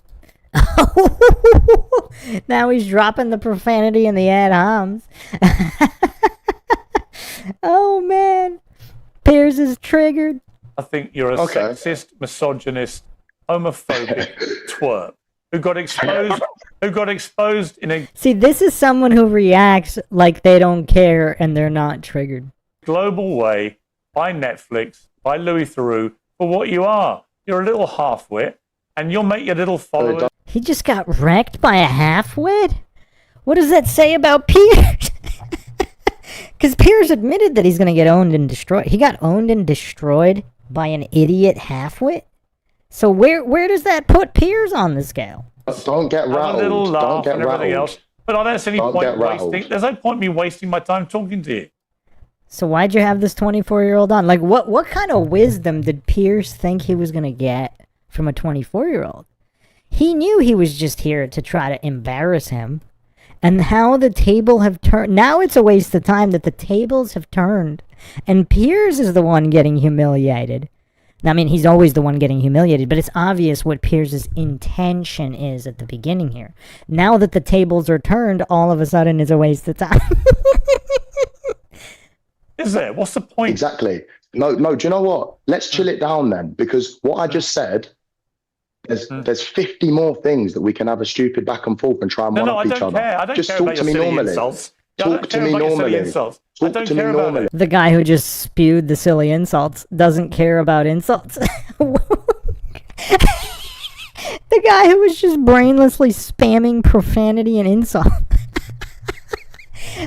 Now he's dropping the profanity in the ad homs. Oh, man. Piers is triggered. I think you're a sexist, misogynist, homophobic twerp who got exposed in a See, this is someone who reacts like they don't care and they're not triggered. global way by Netflix, by Louis Theroux, for what you are. You're a little half-wit, and you'll make your little followers. He just got wrecked by a half-wit? What does that say about Piers? Because Piers admitted that he's going to get owned and destroyed. He got owned and destroyed by an idiot half-wit? So where does that put Piers on the scale? Don't get rattled. A little laugh Don't get and everything rattled. else. But I don't see any Don't point get rattled. wasting. There's no point me wasting my time talking to you. So why'd you have this 24-year-old on? Like, what kind of wisdom did Piers think he was going to get from a 24-year-old? He knew he was just here to try to embarrass him. And how the table have turned. Now it's a waste of time that the tables have turned. And Piers is the one getting humiliated. I mean, he's always the one getting humiliated, but it's obvious what Pierce's intention is at the beginning here. Now that the tables are turned, all of a sudden it's a waste of time. Is there? What's the point? Exactly. No, do you know what? Let's chill it down then, because what I just said, there's 50 more things that we can have a stupid back and forth and try and one up each other. I don't just care talk about to your me silly normally. insults. Talk to me normally. Talk Talk to me normally. The guy who just spewed the silly insults doesn't care about insults. The guy who was just brainlessly spamming profanity and insult.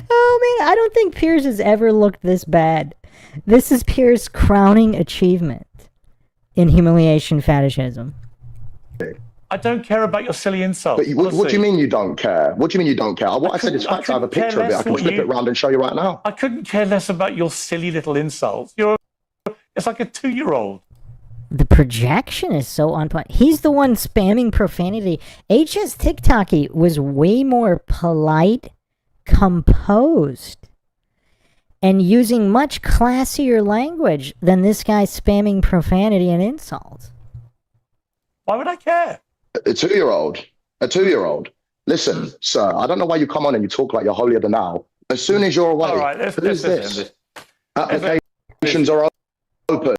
Oh man, I don't think Piers has ever looked this bad. This is Piers' crowning achievement in humiliation fetishism. I don't care about your silly insults. But what do you mean you don't care? What do you mean you don't care? What I said is fact. I have a picture of it. I can flip it around and show you right now. I couldn't care less about your silly little insults. It's like a 2-year-old. The projection is so on point. He's the one spamming profanity. HS TikToky was way more polite, composed, and using much classier language than this guy spamming profanity and insults. Why would I care? A 2-year-old. Listen, sir, I don't know why you come on and you talk like you're holier than thou. As soon as you're away, All right, let's who's end this? this. Applications are open.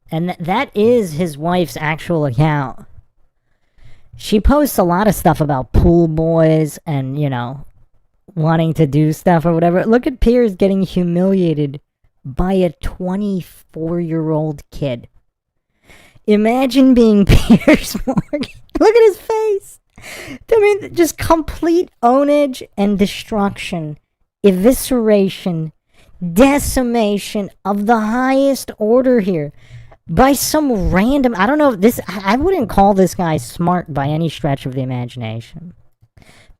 And that is his wife's actual account. She posts a lot of stuff about pool boys and, wanting to do stuff or whatever. Look at Piers getting humiliated by a 24-year-old kid. Imagine being Piers Morgan. Look at his face. I mean, just complete ownage and destruction, evisceration, decimation of the highest order here by some random. I don't know if this. I wouldn't call this guy smart by any stretch of the imagination.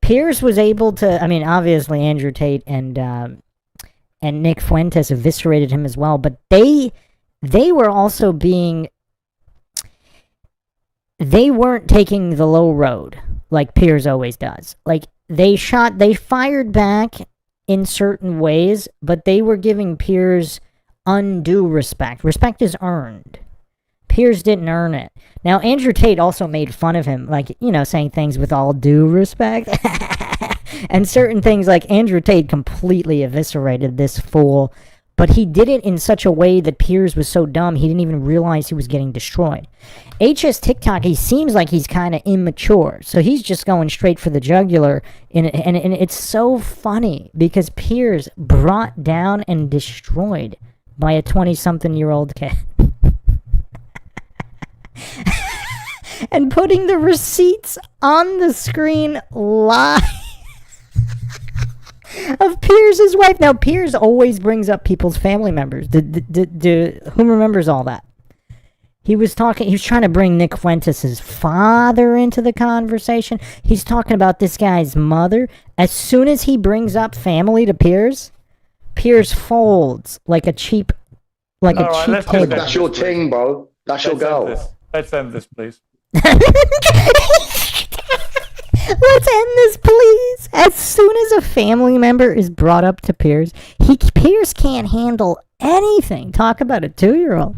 Piers was able to. I mean, obviously Andrew Tate and Nick Fuentes eviscerated him as well, but they were also being. They weren't taking the low road like Piers always does. Like they fired back in certain ways, but they were giving Piers undue respect. Respect is earned. Piers didn't earn it. Now, Andrew Tate also made fun of him, like, saying things with all due respect. And certain things, like Andrew Tate completely eviscerated this fool, but he did it in such a way that Piers was so dumb he didn't even realize he was getting destroyed. HS TikTok, he seems like he's kind of immature, so he's just going straight for the jugular, and it's so funny because Piers brought down and destroyed by a 20-something-year-old kid. And putting the receipts on the screen live of Piers' wife. Now, Piers always brings up people's family members. Who remembers all that? He was trying to bring Nick Fuentes' father into the conversation. He's talking about this guy's mother. As soon as he brings up family to Piers folds like a cheap table. That's your ting, bro. That's your girl. Let's end this, please. Let's end this, please. As soon as a family member is brought up to Piers, Piers can't handle anything. Talk about a 2-year-old.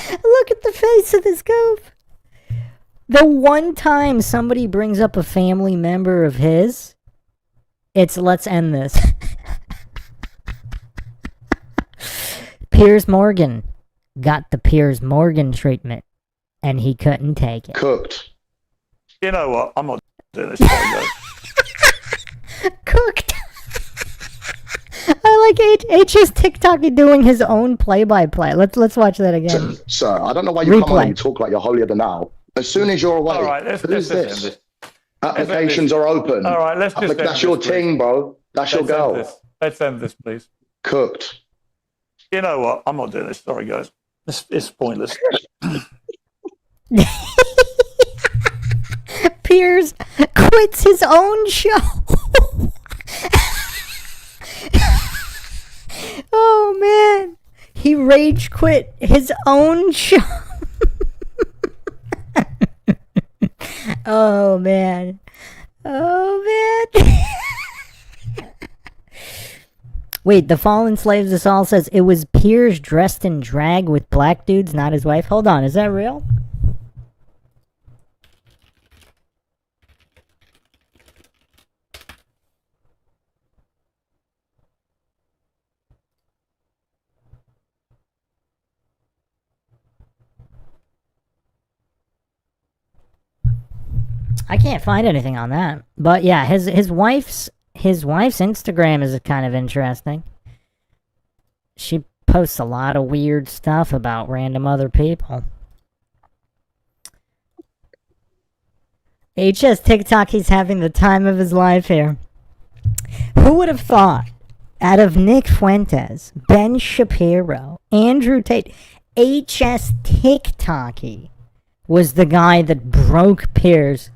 Look at the face of this goof. The one time somebody brings up a family member of his, it's let's end this. Piers Morgan got the Piers Morgan treatment, and he couldn't take it. Cooked. You know what? I'm not doing this. Cooked. I like HS TikTok doing his own play-by-play. Let's watch that again. Sir, I don't know why you come on and you talk like you're holier than thou. As soon as you're away, all right, who's this? Applications are open. All right, let's just. That's your ting, bro. That's your girl. Let's end this, please. Cooked. You know what? I'm not doing this. Sorry, guys. It's pointless. Piers quits his own show. Oh man, he rage quit his own show. Oh man. Wait, the Fallen Slaves Us All says it was Piers dressed in drag with black dudes, not his wife. Hold on, is that real? I can't find anything on that. But yeah, his wife's Instagram is kind of interesting. She posts a lot of weird stuff about random other people. HS TikTok, he's having the time of his life here. Who would have thought, out of Nick Fuentes, Ben Shapiro, Andrew Tate, HS TikToky was the guy that broke Piers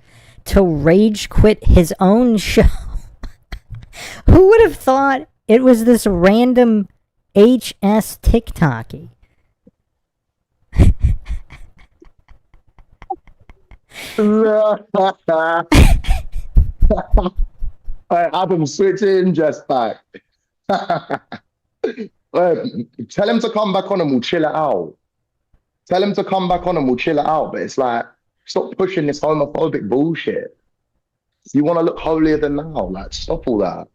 to rage quit his own show? Who would have thought it was this random HS TikToky? Adam, switch in just back. Tell him to come back on and we'll chill it out. Tell him to come back on and we'll chill it out. But it's like, stop pushing this homophobic bullshit. You want to look holier than thou. Like, stop all that.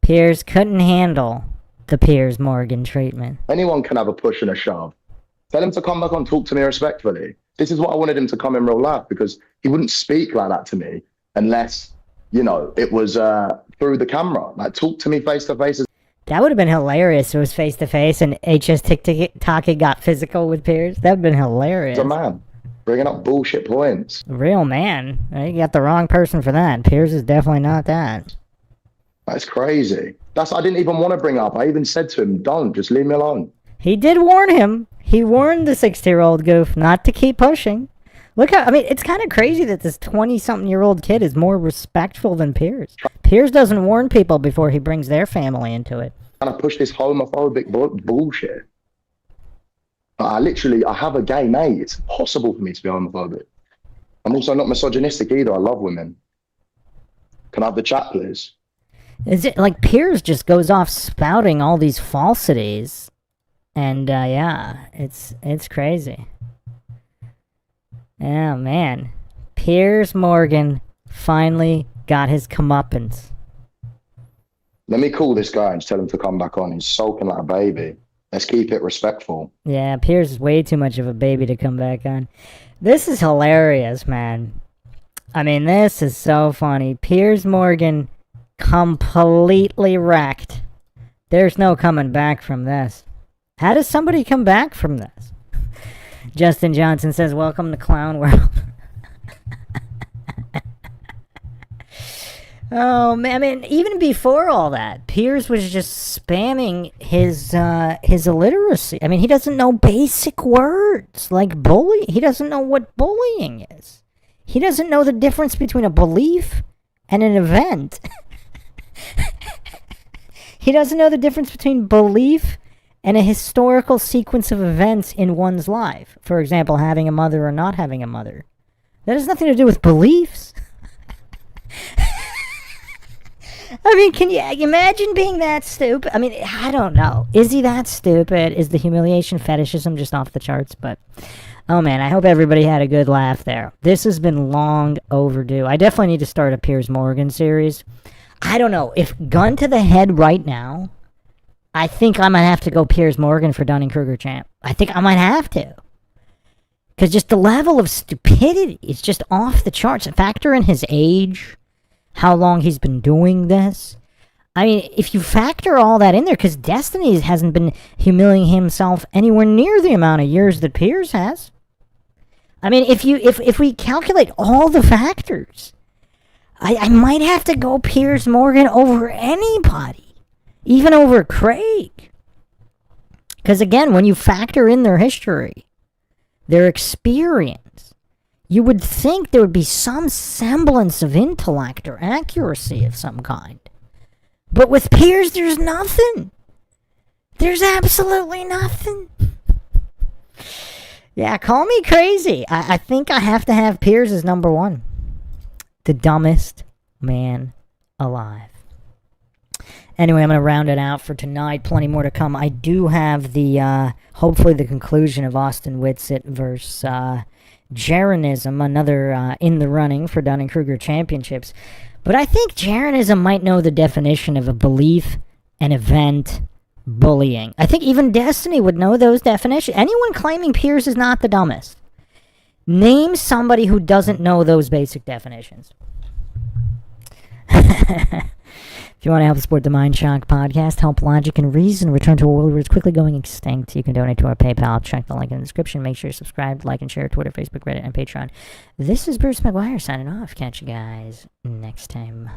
Piers couldn't handle the Piers Morgan treatment. Anyone can have a push and a shove. Tell him to come back on, talk to me respectfully. This is what I wanted him to come in real life, because he wouldn't speak like that to me unless, you know, it was through the camera. Like, talk to me face to face. That would have been hilarious if it was face to face and HS TikTok got physical with Piers. That would have been hilarious. As a man, bringing up bullshit points. Real man. You got the wrong person for that. Piers is definitely not that. That's crazy. I didn't even want to bring up. I even said to him, don't, just leave me alone. He did warn him. He warned the 60-year-old goof not to keep pushing. Look how, I mean, it's kind of crazy that this 20-something-year-old kid is more respectful than Piers. Piers doesn't warn people before he brings their family into it. And I push this homophobic bullshit. I have a gay mate. It's impossible for me to be homophobic. I'm also not misogynistic either. I love women. Can I have the chat, please? Is it like Piers just goes off spouting all these falsities? And yeah, it's crazy. Yeah, man. Piers Morgan finally got his comeuppance. Let me call this guy and tell him to come back on. He's sulking like a baby. Let's keep it respectful. Yeah, Piers is way too much of a baby to come back on. This is hilarious, man. I mean, this is so funny. Piers Morgan completely wrecked. There's no coming back from this. How does somebody come back from this? Justin Johnson says, welcome to Clown World. Oh, man, I mean, even before all that, Piers was just spamming his illiteracy. I mean, he doesn't know basic words like bully. He doesn't know what bullying is. He doesn't know the difference between a belief and an event. He doesn't know the difference between belief and a historical sequence of events in one's life. For example, having a mother or not having a mother. That has nothing to do with beliefs. I mean, can you imagine being that stupid? I mean, I don't know. Is he that stupid? Is the humiliation fetishism just off the charts? But, oh man, I hope everybody had a good laugh there. This has been long overdue. I definitely need to start a Piers Morgan series. I don't know. If gun to the head right now, I think I might have to go Piers Morgan for Dunning-Kruger champ. I think I might have to. Because just the level of stupidity is just off the charts. Factor in his age, how long he's been doing this. I mean, if you factor all that in there, because Destiny hasn't been humiliating himself anywhere near the amount of years that Piers has. I mean, if we calculate all the factors, I might have to go Piers Morgan over anybody, even over Craig. Because again, when you factor in their history, their experience, you would think there would be some semblance of intellect or accuracy of some kind. But with Piers, there's nothing. There's absolutely nothing. Yeah, call me crazy. I think I have to have Piers as number one. The dumbest man alive. Anyway, I'm going to round it out for tonight. Plenty more to come. I do have the, hopefully the conclusion of Austin Whitsitt versus Jeranism, another in the running for Dunning-Kruger championships. But I think Jeranism might know the definition of a belief, an event, bullying. I think even Destiny would know those definitions. Anyone claiming Piers is not the dumbest. Name somebody who doesn't know those basic definitions. If you want to help support the Mindshock podcast, help logic and reason return to a world where it's quickly going extinct, you can donate to our PayPal. Check the link in the description. Make sure you're subscribed, like, and share Twitter, Facebook, Reddit, and Patreon. This is Bruce McGuire signing off. Catch you guys next time.